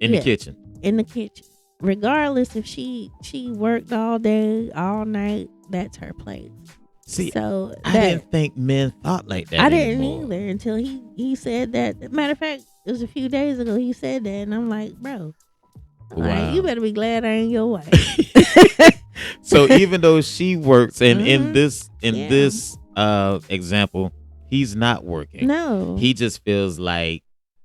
In the kitchen. In the kitchen. Regardless if she worked all day, all night, that's her place. See, so I didn't think men thought like that. I didn't anymore. either until he said that. Matter of fact, it was a few days ago he said that, and I'm like, bro, Wow. you better be glad I ain't your wife. So even though she works, and in this example, He's not working. No. He just feels like,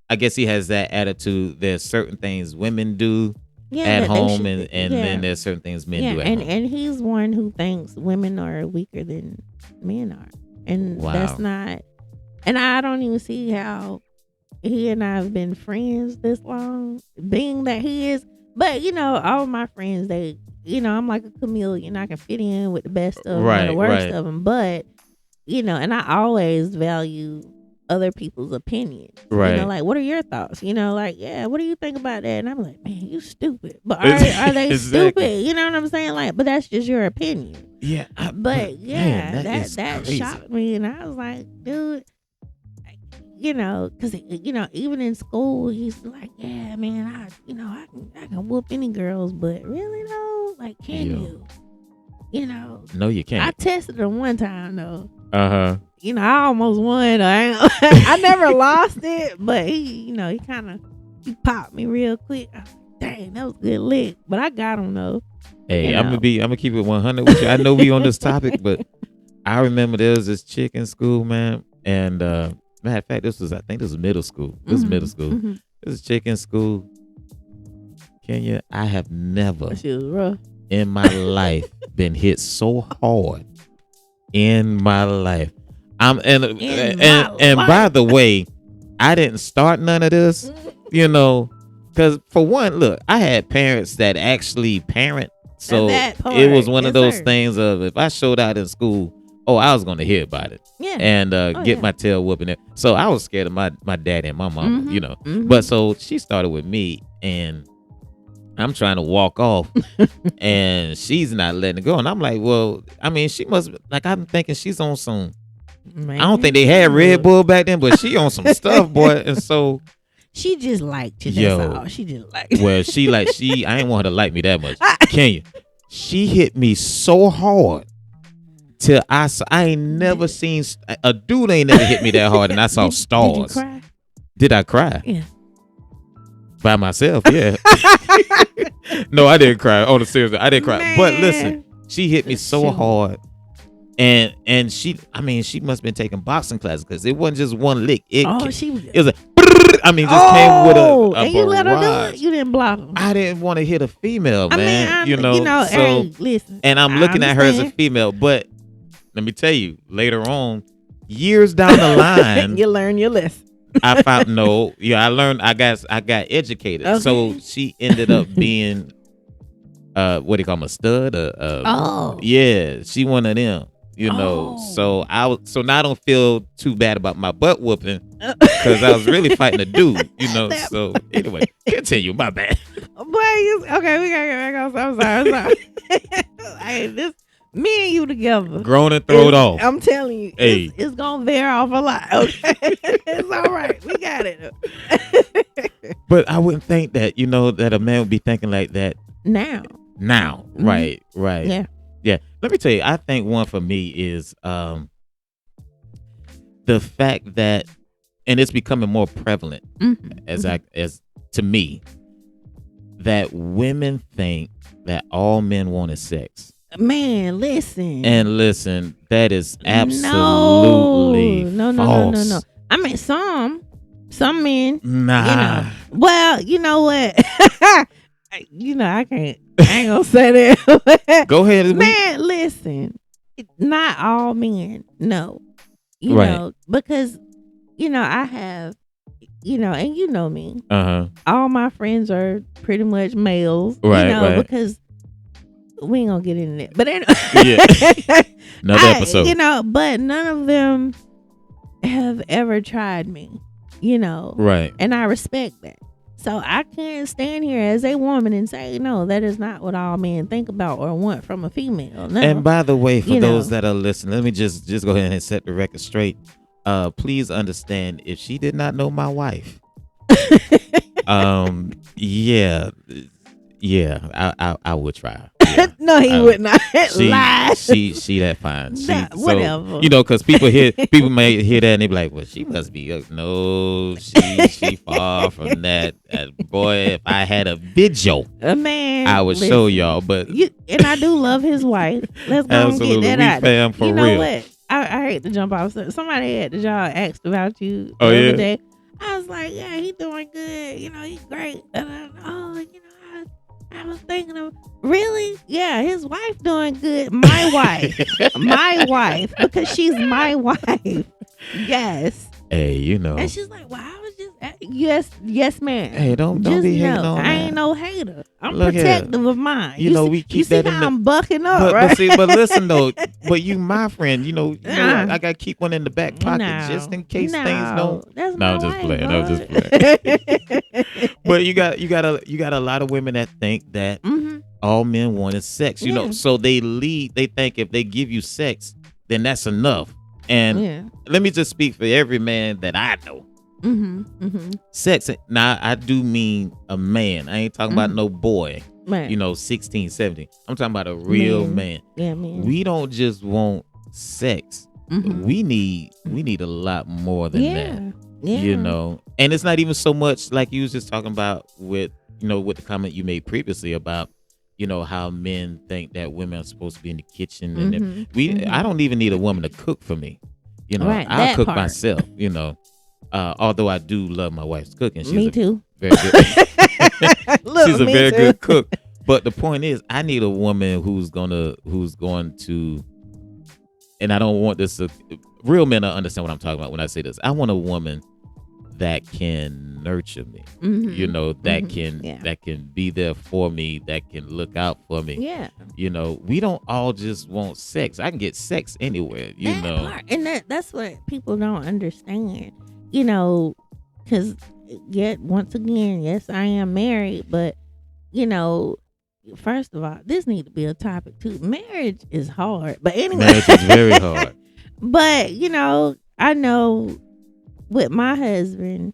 I guess he has that attitude. There's certain things women do at home, and then there's certain things men do at home. And he's one who thinks women are weaker than men are. And that's not, and I don't even see how he and I have been friends this long, being that he is. But, all my friends, they, I'm like a chameleon. I can fit in with the best of them and the worst of them. But, and I always value other people's opinions. Right. Like, what are your thoughts? Like, yeah, what do you think about that? And I'm like, man, you stupid. But are they stupid? You know what I'm saying? Like, but that's just your opinion. Yeah. That shocked me. And I was like, dude, because, even in school, he's like, yeah, man, I can whoop any girls, but really though, like, can you? No, you can't. I tested him one time though. I almost won. I never lost it, but he popped me real quick. I was like, dang, that was a good lick. But I got him though. Hey, I'm gonna keep it 100 with you. I know we on this topic, but I remember there was this chick in school, man, and matter of fact, I think this was middle school. This was middle school. Mm-hmm. This was a chick in school. Kenya, I have never she was rough in my life been hit so hard in my life. And by the way, I didn't start none of this, because for one, look, I had parents that actually parent, so it was one of those things of, if I showed out in school, I was gonna hear about it, and get my tail whooping it. So I was scared of my daddy and my mama, Mm-hmm. But so she started with me, and I'm trying to walk off, and she's not letting it go. And I'm like, well, I mean, she must, like, I'm thinking she's on some, man, I don't think they had Red Bull back then, but she on some stuff, boy. And so she just liked you. That's all. She just liked you. Well, I ain't want her to like me that much. Can you? She hit me so hard till I ain't never seen, a dude ain't never hit me that hard, and I saw stars. Did you cry? Did I cry? Yeah. By myself, yeah. No, I didn't cry. On the serious, I didn't cry. Man. But listen, she hit me so hard, and she must have been taking boxing classes, because it wasn't just one lick. It was a, I mean, just came with a and you let her do it. You didn't block her. I didn't want to hit a female, man. So, hey, listen. And I'm looking at her as a female, but let me tell you, later on, years down the line, you learn your lesson. I found I learned. I got educated. Okay. So she ended up being, what do you call them, a stud? Yeah, she one of them. So so now I don't feel too bad about my butt whooping, because I was really fighting a dude. So anyway, continue. My bad. Okay, we gotta get back on. I'm sorry. Hey, me and you together, grown and throwed off. I'm telling you, hey, it's gonna veer off a lot. Okay, it's all right. We got it. But I wouldn't think that that a man would be thinking like that now. Mm-hmm. Right. Yeah. Let me tell you, I think one for me is the fact that, and it's becoming more prevalent as to me, that women think that all men want is sex. Man, listen. And listen, that is absolutely false. No. I mean, some men. Nah. Well, you know what? I ain't gonna say that. Go ahead. Man, listen. Not all men. No. You know, because, I have, and you know me. All my friends are pretty much males. Right. Because we ain't gonna get into that. But anyway, another episode. But none of them have ever tried me, Right. And I respect that. So I can't stand here as a woman and say, no, that is not what all men think about or want from a female. No. And by the way, for those that are listening, let me just go ahead and set the record straight. Please understand, if she did not know my wife, I would try. Yeah. No, he would not. Lie. She that fine. Whatever. Because people may hear that and they be like, well, she must be. No, she far from that. Boy, if I had a video, man, I would show y'all. But and I do love his wife. Let's go and get that out. Fam, for you know real. What? I hate to jump off. Somebody at the job asked about you Oh, the yeah? other day. I was like, yeah, he doing good. He's great. I was thinking of really, yeah, his wife doing good. My wife, because she's my wife. Yes. Hey, And she's like, well, I was just, yes, ma'am. Hey, don't Just be hating know, on I that. ain't no hater. I'm Look here. protective of mine. We keep see that in how the. I'm bucking up, right? But listen though, but you my friend. I gotta keep one in the back pocket just in case things don't. That's No, my I'm just wife, playing. I'm just Lord. playing. But you got a lot of women that think that all men want is sex. Yeah. So they think if they give you sex, then that's enough. And let me just speak for every man that I know. Sex. Now I do mean a man. I ain't talking about no boy. Man. 16, 17. I'm talking about a real man. Yeah, man. We don't just want sex. We need a lot more than that. Yeah. And it's not even so much like you was just talking about with with the comment you made previously about how men think that women are supposed to be in the kitchen and I don't even need a woman to cook for me. Right, I'll cook part. myself. Although I do love my wife's cooking. Me too. Very good. Look, she's a me very too. good cook. But the point is, I need a woman who's going to, and I don't want this to, real men understand what I'm talking about when I say this. I want a woman that can nurture me, that can be there for me, that can look out for me. Yeah. We don't all just want sex. I can get sex anywhere, Part. And that's what people don't understand, because yet once again, yes, I am married, but first of all, this needs to be a topic too. Marriage is hard, but anyway, marriage is very hard. But I know with my husband,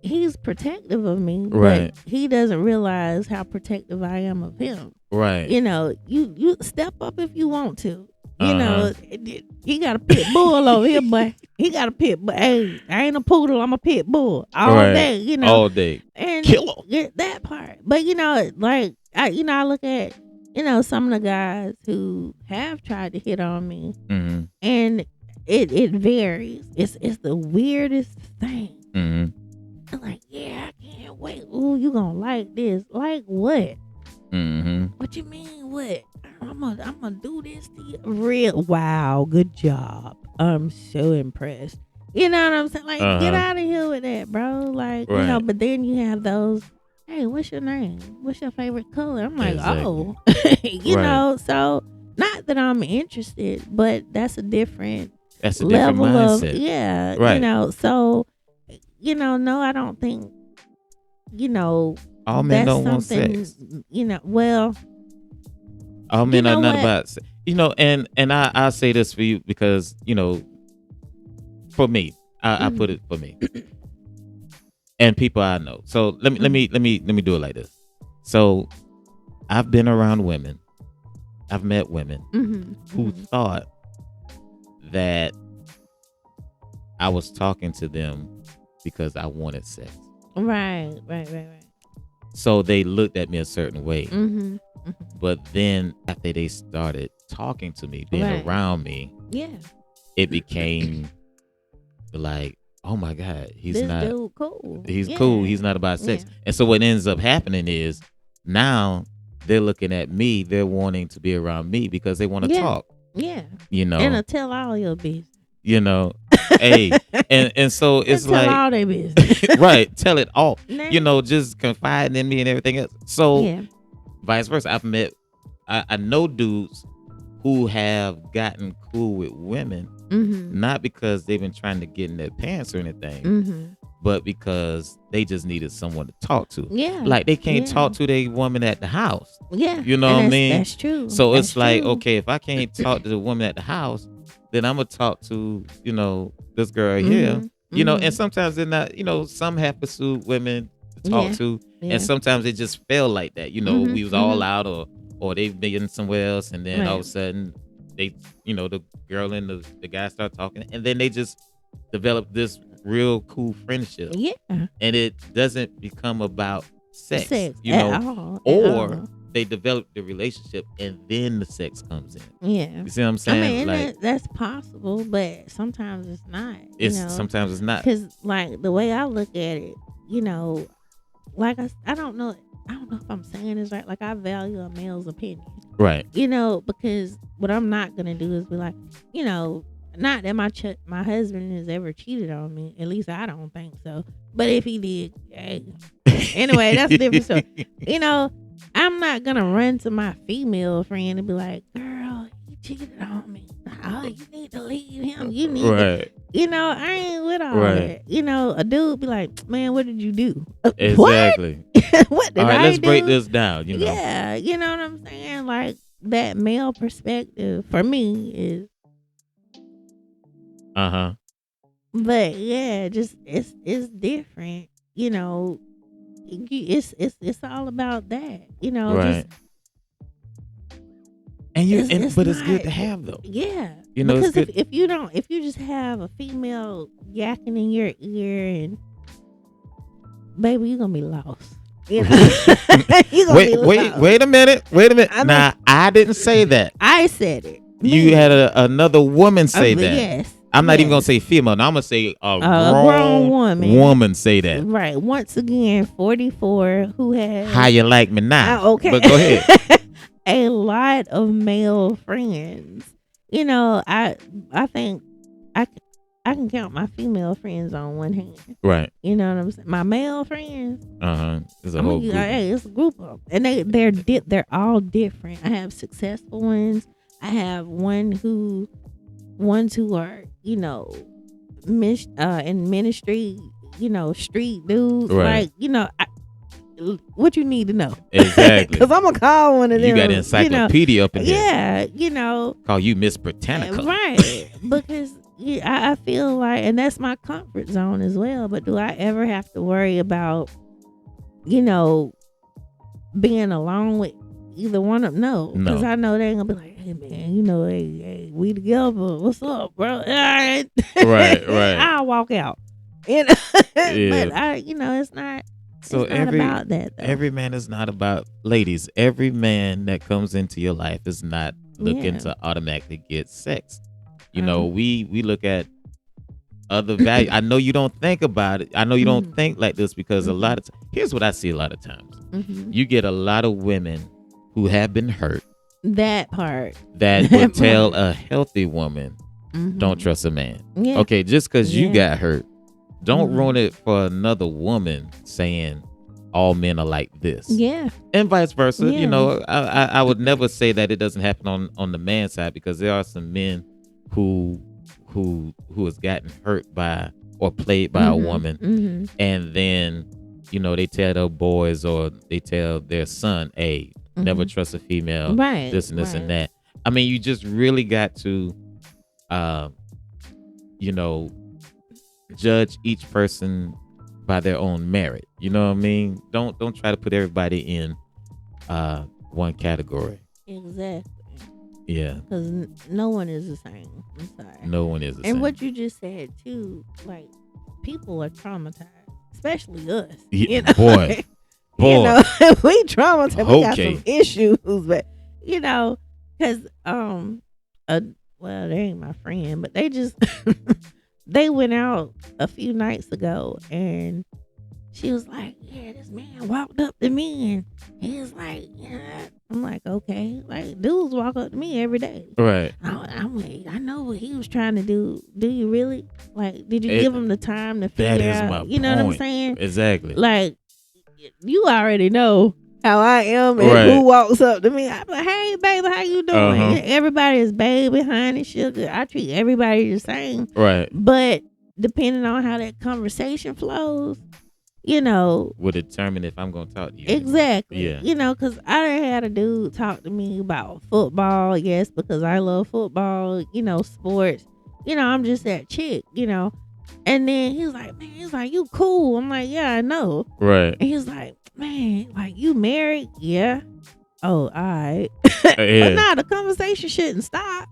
he's protective of me, right? But he doesn't realize how protective I am of him, right? You step up if you want to. He got a pit bull over here, but he got a pit bull. Hey, I ain't a poodle, I'm a pit bull all day. All day, and kill him. That part. But I look at some of the guys who have tried to hit on me, and it varies. It's the weirdest thing. I'm like, yeah, I can't wait. Ooh, you gonna like this? Like what? What you mean? What? I'm gonna do this to you. Real? Wow, good job. I'm so impressed. You know what I'm saying? Like, get out of here with that, bro. Like, But then you have those. Hey, what's your name? What's your favorite color? I'm like, oh, So not that I'm interested, but that's a different. That's a level different mindset. Of yeah, right. So no, I don't think. All men don't want sex. Well. All men are not about sex. And I'll say this for you because, for me, I put it for me. And people I know. So let me do it like this. So I've been around women. I've met women who thought that I was talking to them because I wanted sex. Right. So they looked at me a certain way. But then after they started talking to me, being around me, it became like, oh my God, he's this not dude cool. He's cool. He's not about sex. And so what ends up happening is now they're looking at me, they're wanting to be around me because they want to talk. Yeah. And to tell all your business. Hey, and so it's tell like all their business. right, tell it all. Nah. Just confiding in me and everything else. So vice versa. I know dudes who have gotten cool with women, not because they've been trying to get in their pants or anything, but because they just needed someone to talk to. Yeah. Like they can't talk to their woman at the house. Yeah. You know what I mean? That's true. So that's it's like, true. okay, if I can't talk to the woman at the house, then I'm gonna talk to, this girl here. And sometimes they're not, some have pursued women to talk to. And sometimes it just felt like that. We was all out or they've been somewhere else, and then all of a sudden they, the girl and the guy start talking, and then they just develop this real cool friendship. Yeah. And it doesn't become about sex, at all. they develop the relationship and then the sex comes in. Yeah. You see what I'm I saying? mean, Like that's possible, but sometimes it's not. sometimes it's not. Because like the way I look at it, like I don't know. I don't know if I'm saying this right. Like I value a male's opinion. Right. Because what I'm not gonna do is be like, not that my husband has ever cheated on me. At least I don't think so. But if he did, hey. Anyway, that's a different story. I'm not gonna run to my female friend and be like, "Girl, he cheated on me. Oh, you need to leave him. You need right. to." I ain't with all Right. that. A dude be like, "Man, what did you do?" Exactly. What did All right, I let's do? break this down. Yeah, you know what I'm saying? Like that male perspective for me is. But yeah, just it's different. It's all about that. Right. Just But it's good to have though. yeah. It's Because good. if you just have a female yakking in your ear and baby, you're gonna be lost. You gonna be lost. Wait a minute. Nah, I didn't say that. I said it. You had another woman say that. Yes. I'm not even gonna say female. Now I'm gonna say a grown woman say that. Right. Once again, 44 who has How you like me now? Okay. But go ahead. A lot of male friends. I think I can count my female friends on one hand. Right. You know what I'm saying? My male friends. It's a whole group. Hey, it's a group of them. And they're all different. I have successful ones. I have ones who are, in ministry, street dudes. Right. Like, what you need to know. Exactly. Because I'm going to call one of them. You got an encyclopedia up in there. Yeah, Call you Miss Britannica. Right. Because I feel like, and that's my comfort zone as well. But do I ever have to worry about, being alone with either one of them? No. Because I know they're going to be like, hey, man, hey, we together. What's up, bro? All right. Right. I'll walk out. Yeah. But, it's not. So it's not about that, though. Every man is not about, ladies, every man that comes into your life is not looking to automatically get sex. We look at other value. I know you don't think about it. I know you don't think like this because a lot of here's what I see a lot of times. You get a lot of women who have been hurt. That part. That would tell a healthy woman, don't trust a man. Yeah. Okay, just because you got hurt, don't ruin it for another woman saying all men are like this. Yeah. And vice versa. Yeah. I would never say that it doesn't happen on the man side because there are some men who has gotten hurt by or played by a woman. And then, they tell their boys or they tell their son, hey, never trust a female. Right. This and this and that. I mean, you just really got to, judge each person by their own merit. You know what I mean? Don't try to put everybody in one category. Exactly. Yeah. Because no one is the same. I'm sorry. No one is the same. And what you just said too, like people are traumatized, especially us. Yeah, boy. We traumatized. Okay. We got some issues, but because well, they ain't my friend, but they just they went out a few nights ago and she was like, yeah, this man walked up to me and he was like, yeah. I'm like, okay. Like, dudes walk up to me every day. Right. I'm like, I know what he was trying to do. Do you really? Like, did you give him the time to figure that is out? my You know point. what I'm saying? Exactly. Like, you already know how I am and who walks up to me. I'm like, hey, baby, how you doing? Everybody is baby, honey, sugar. I treat everybody the same. Right. But depending on how that conversation flows, will determine if I'm going to talk to you. Exactly. Yeah. Because I done had a dude talk to me about football. Yes, because I love football, sports. I'm just that chick, And then he's like, you cool. I'm like, yeah, I know. Right. And he's like, man, like, you married? Yeah. Oh, all right. Yeah. But nah, the conversation shouldn't stop.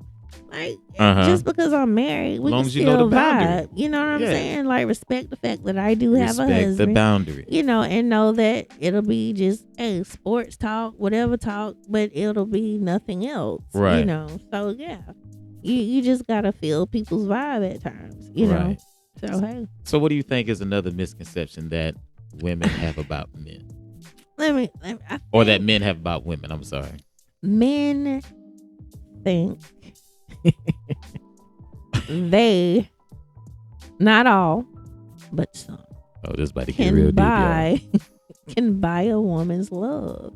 Like, Uh-huh. just because I'm married, we Long can as you know still the boundary. vibe. You know what I'm Yeah. saying? Like, respect the fact that I do have a Respect the husband. boundary. You know, and know that it'll be just sports talk, whatever talk, but it'll be nothing else. Right. You know, so yeah, you just gotta feel people's vibe at times. You know, Right. so hey, So what do you think is another misconception that women have about men? Or that men have about women? I'm sorry. Men think they, not all, but some, Oh, this about to get real deep, can buy a woman's love.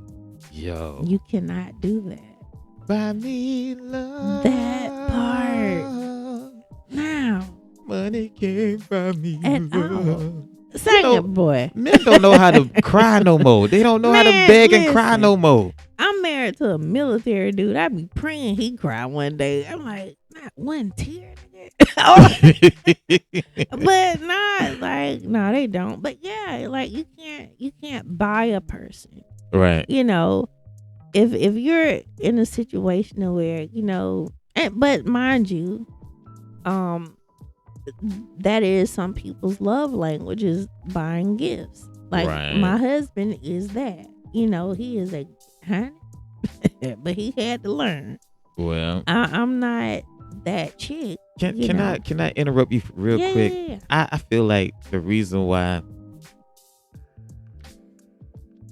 Yo. You cannot do that. Buy me love. That part. Now. Money can't buy me At all. love. Sing it, boy. Men don't know how to cry no more. They don't know how to beg and cry no more. I'm married to a military dude. I be praying he cry one day. I'm like, not one tear, but not like, no, they don't. But yeah, like you can't buy a person. Right. You know, if you're in a situation where, you know, but mind you, that is some people's love language is buying gifts. Like my husband is that. You know, he is a honey, but he had to learn. Well, I'm not that chick. Can I interrupt you real quick? Yeah. I feel like the reason why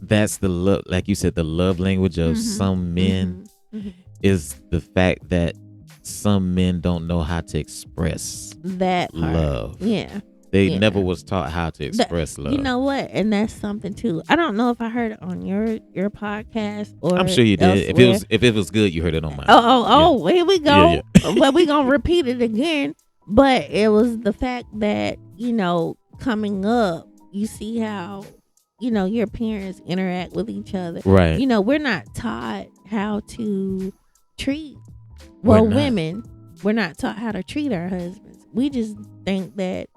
that's the love, like you said, the love language of some men is the fact that some men don't know how to express that part. Love. Yeah. They never was taught how to express love. You know what? And that's something too. I don't know if I heard it on your podcast or I'm sure you did. elsewhere. If it was good, you heard it on mine. Oh, here we go. Yeah. But we gonna repeat it again. But it was the fact that, you know, coming up, you see how, you know, your parents interact with each other. Right. You know, we're not taught how to treat women. We're not taught how to treat our husbands. We just think that,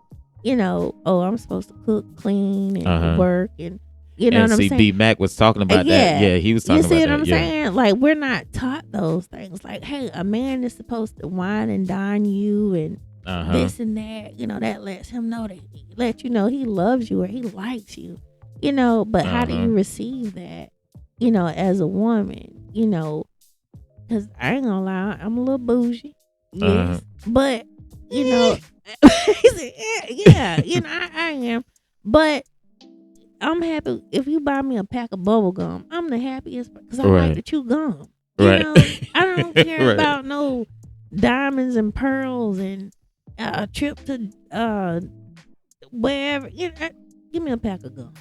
you know, oh, I'm supposed to cook, clean, and work, and you know what I'm saying. B Mac was talking about that. Yeah, he was talking about that. You see what I'm saying? Like, we're not taught those things. Like, hey, a man is supposed to wine and dine you, and this and that. You know, that lets him know that let you know he loves you or he likes you. You know, but how do you receive that? You know, as a woman, you know, because I ain't gonna lie, I'm a little bougie. Yes, but you know, yeah, you know, I am. But I'm happy if you buy me a pack of bubble gum. I'm the happiest because I like to chew gum. You know, I don't care about no diamonds and pearls and a trip to wherever. You know, give me a pack of gum.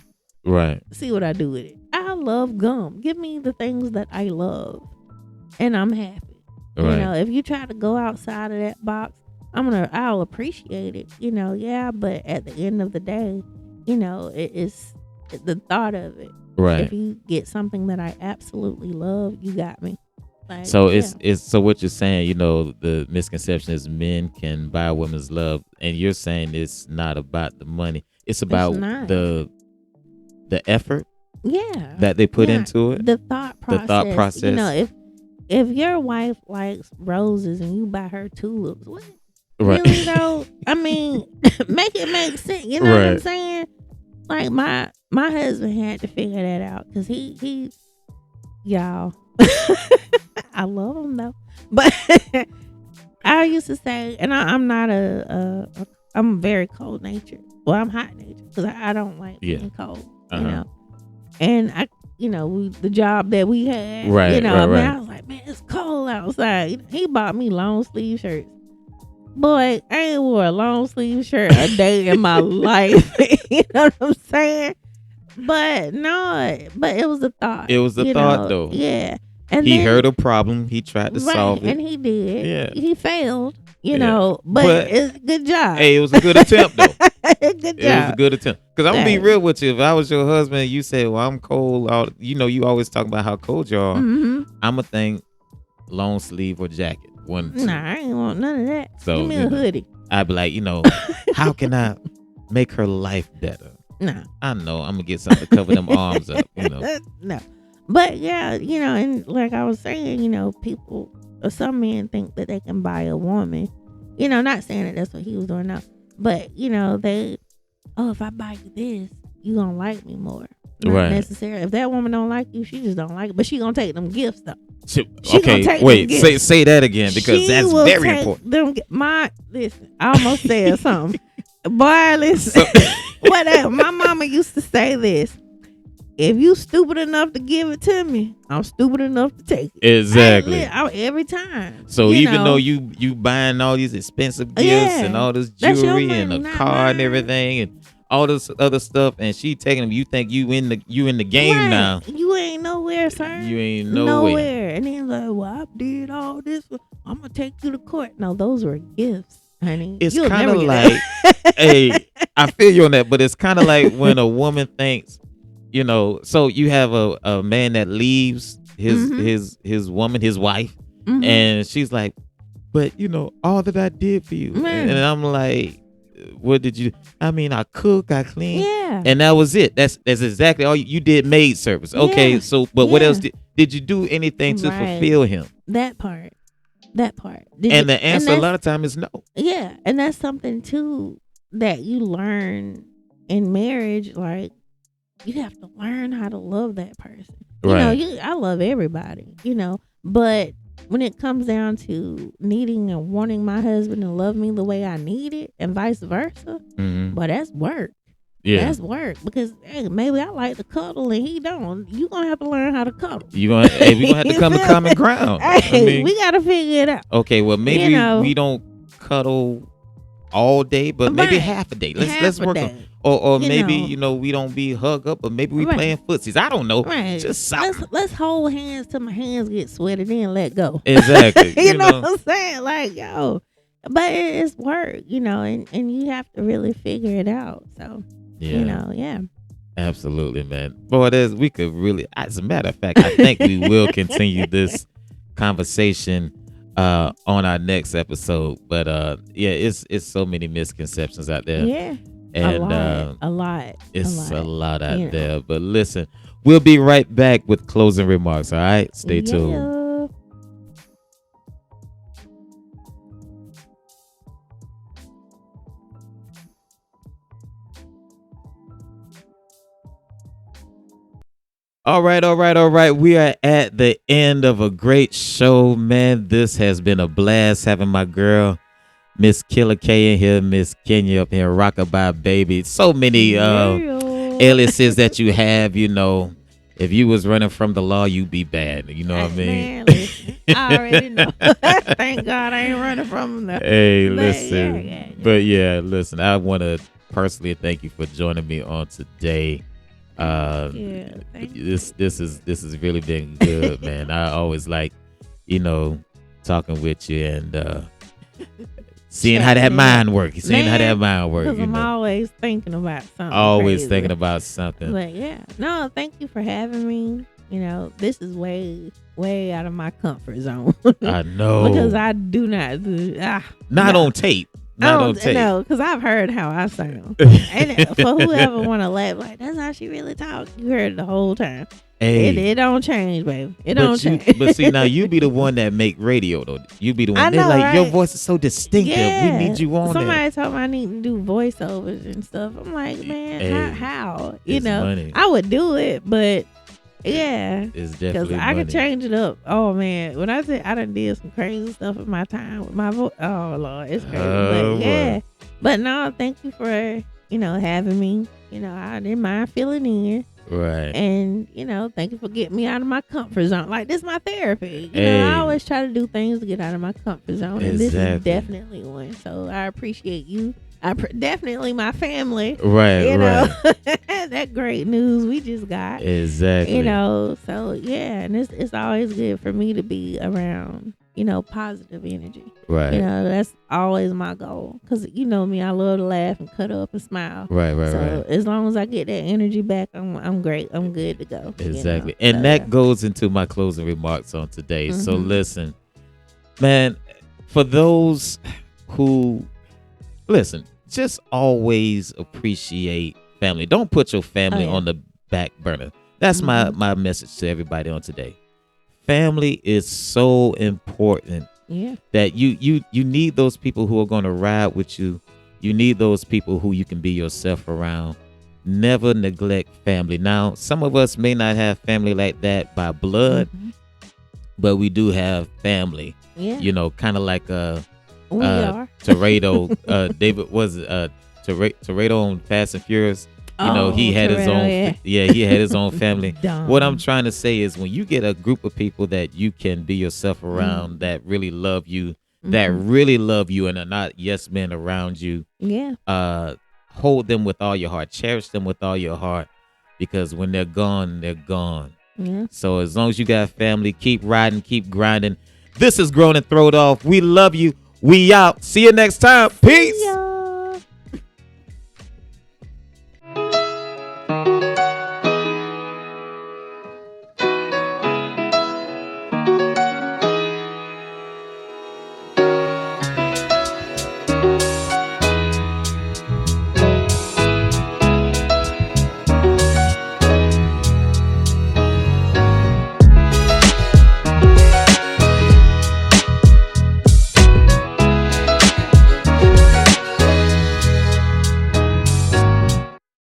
Right. See what I do with it. I love gum. Give me the things that I love, and I'm happy. Right. You know, if you try to go outside of that box, I'll appreciate it. You know, yeah, but at the end of the day, you know, it's the thought of it. Right. If you get something that I absolutely love, you got me. Like, so it's so what you're saying, you know, the misconception is men can buy a woman's love, and you're saying it's not about the money. It's about the effort. Yeah. That they put into it. The thought process. You know, if your wife likes roses and you buy her tulips, what? Right. Really though? I mean, make it make sense. You know what I'm saying? Like my husband had to figure that out because he y'all. I love him though, but I used to say, and I'm not I'm very cold natured. Well, I'm hot natured because I don't like being cold. You know, and you know, the job that we had, you know, I was like, man, it's cold outside. He bought me long sleeve shirts. Boy, I ain't wore a long sleeve shirt a day in my life. You know what I'm saying? But it was a thought. It was a thought, though. Yeah. And he heard a problem. He tried to solve it. And he did. Yeah. He failed, you know, but it's a good job. Hey, it was a good attempt, though. Good job. It was a good attempt. Because I'm going to be real with you. If I was your husband and you said, well, I'm cold, you know, you always talk about how cold you are. I'm going to think long sleeve or jacket. Nah, I ain't want none of that. So, give me a hoodie. I'd be like, you know, how can I make her life better? Nah. I know. I'm going to get something to cover them arms up, you know. No. But yeah, you know, and like I was saying, you know, people, some men think that they can buy a woman. Not saying that that's what he was doing now, but they, if I buy you this, you gonna like me more. Not necessarily. If that woman don't like you, she just don't like it. But she gonna take them gifts though. Say that again, because that's very important. Listen, I almost said something. Boy, listen. Whatever. My mama used to say this. If you stupid enough to give it to me, I'm stupid enough to take it. Exactly. Every time. So even though you buying all these expensive gifts and all this jewelry and a car and everything and all this other stuff, and she taking them, you think you in the game now. You ain't nowhere, sir. You ain't nowhere. And then like, well, I did all this. I'm gonna take you to court. No, those were gifts, honey. It's kind of like, hey, I feel you on that, but it's kind of like when a woman thinks, so you have a man that leaves his woman, his wife, and she's like, but all that I did for you, and I'm like, what did you? I mean, I cook, I clean, and that was it. That's exactly all you did. Maid service, okay. So, but what else did you do anything to fulfill him? That part. The answer a lot of time is no. Yeah, and that's something too that you learn in marriage. Like, you have to learn how to love that person. I love everybody, but when it comes down to needing and wanting my husband to love me the way I need it and vice versa, but that's work. Yeah, that's work, because maybe I like to cuddle and he don't. You gonna have to learn how to cuddle. We gonna have to come to common ground. We gotta figure it out. Okay, well maybe we don't cuddle all day, but maybe half a day. Let's work on. Or maybe we don't be hugged up, but maybe we playing footsies. I don't know. Right. Just let's hold hands till my hands get sweaty, then let go. Exactly. you know what I'm saying? Like, but it's work, and you have to really figure it out. So absolutely, man. Boy, we could really. As a matter of fact, I think we will continue this conversation on our next episode. But it's so many misconceptions out there. Yeah. And a lot. It's a lot out there. But listen, we'll be right back with closing remarks. All right, stay tuned. All right. We are at the end of a great show, man. This has been a blast having my girl, Miss Killer K in here, Miss Kenya up here, Rockabye Baby. So many aliases that you have, If you was running from the law, you'd be bad. You know what I mean? Man, listen, I already know. Thank God I ain't running from them. Hey, listen. But listen, I want to personally thank you for joining me on today. This has really been good, man. I always like, talking with you and seeing how that mind works. Because I'm always thinking about something. Always thinking about something. But thank you for having me. This is way out of my comfort zone. I know. Because I do not do on tape. No, because I've heard how I sound. And for whoever want to laugh, like, that's how she really talk. You heard it the whole time. Hey, it don't change, baby. It don't change. But see, now you be the one that make radio, though. You be the one. They're like, your voice is so distinctive. Yeah. We need you on Somebody told me I need to do voiceovers and stuff. I'm like, man, how? Money. I would do it, but it's definitely because I could change it up. Oh man, when I say I done did some crazy stuff in my time with my voice. Oh Lord, it's crazy. But no, thank you for having me. I didn't mind filling in. Right. And thank you for getting me out of my comfort zone. Like, this is my therapy. I always try to do things to get out of my comfort zone, and this is definitely one. So I appreciate you. Definitely my family. Right. That great news we just got. Exactly. So and it's always good for me to be around, positive energy. Right. That's always my goal. Because me, I love to laugh and cut up and smile. Right. So as long as I get that energy back, I'm great. I'm good to go. Exactly. And that goes into my closing remarks on today. Mm-hmm. So listen, man, for those who listen, just always appreciate family. Don't put your family on the back burner. That's my message to everybody on today. family is so important Yeah. that you need those people who are going to ride with you. You need those people who you can be yourself around. Never neglect family. Now, some of us may not have family like that by blood, Hmm. but we do have family. Yeah. Kind of like We are. Toretto, David was Toretto on Fast and Furious. He Oh, had his Terrell, own. yeah. Yeah, he had his own family. What I'm Dumb. trying to say is, when you get a group of people that you can be yourself around, Mm-hmm. that Mm-hmm. really love you, and are not yes men around you, Yeah. uh, hold them with all your heart, cherish them with all your heart, because when they're gone, they're gone. Yeah. So as long as you got family, keep riding, keep grinding. This is Grown and Throwed Off. We love you. We out. See you next time. See Peace. ya.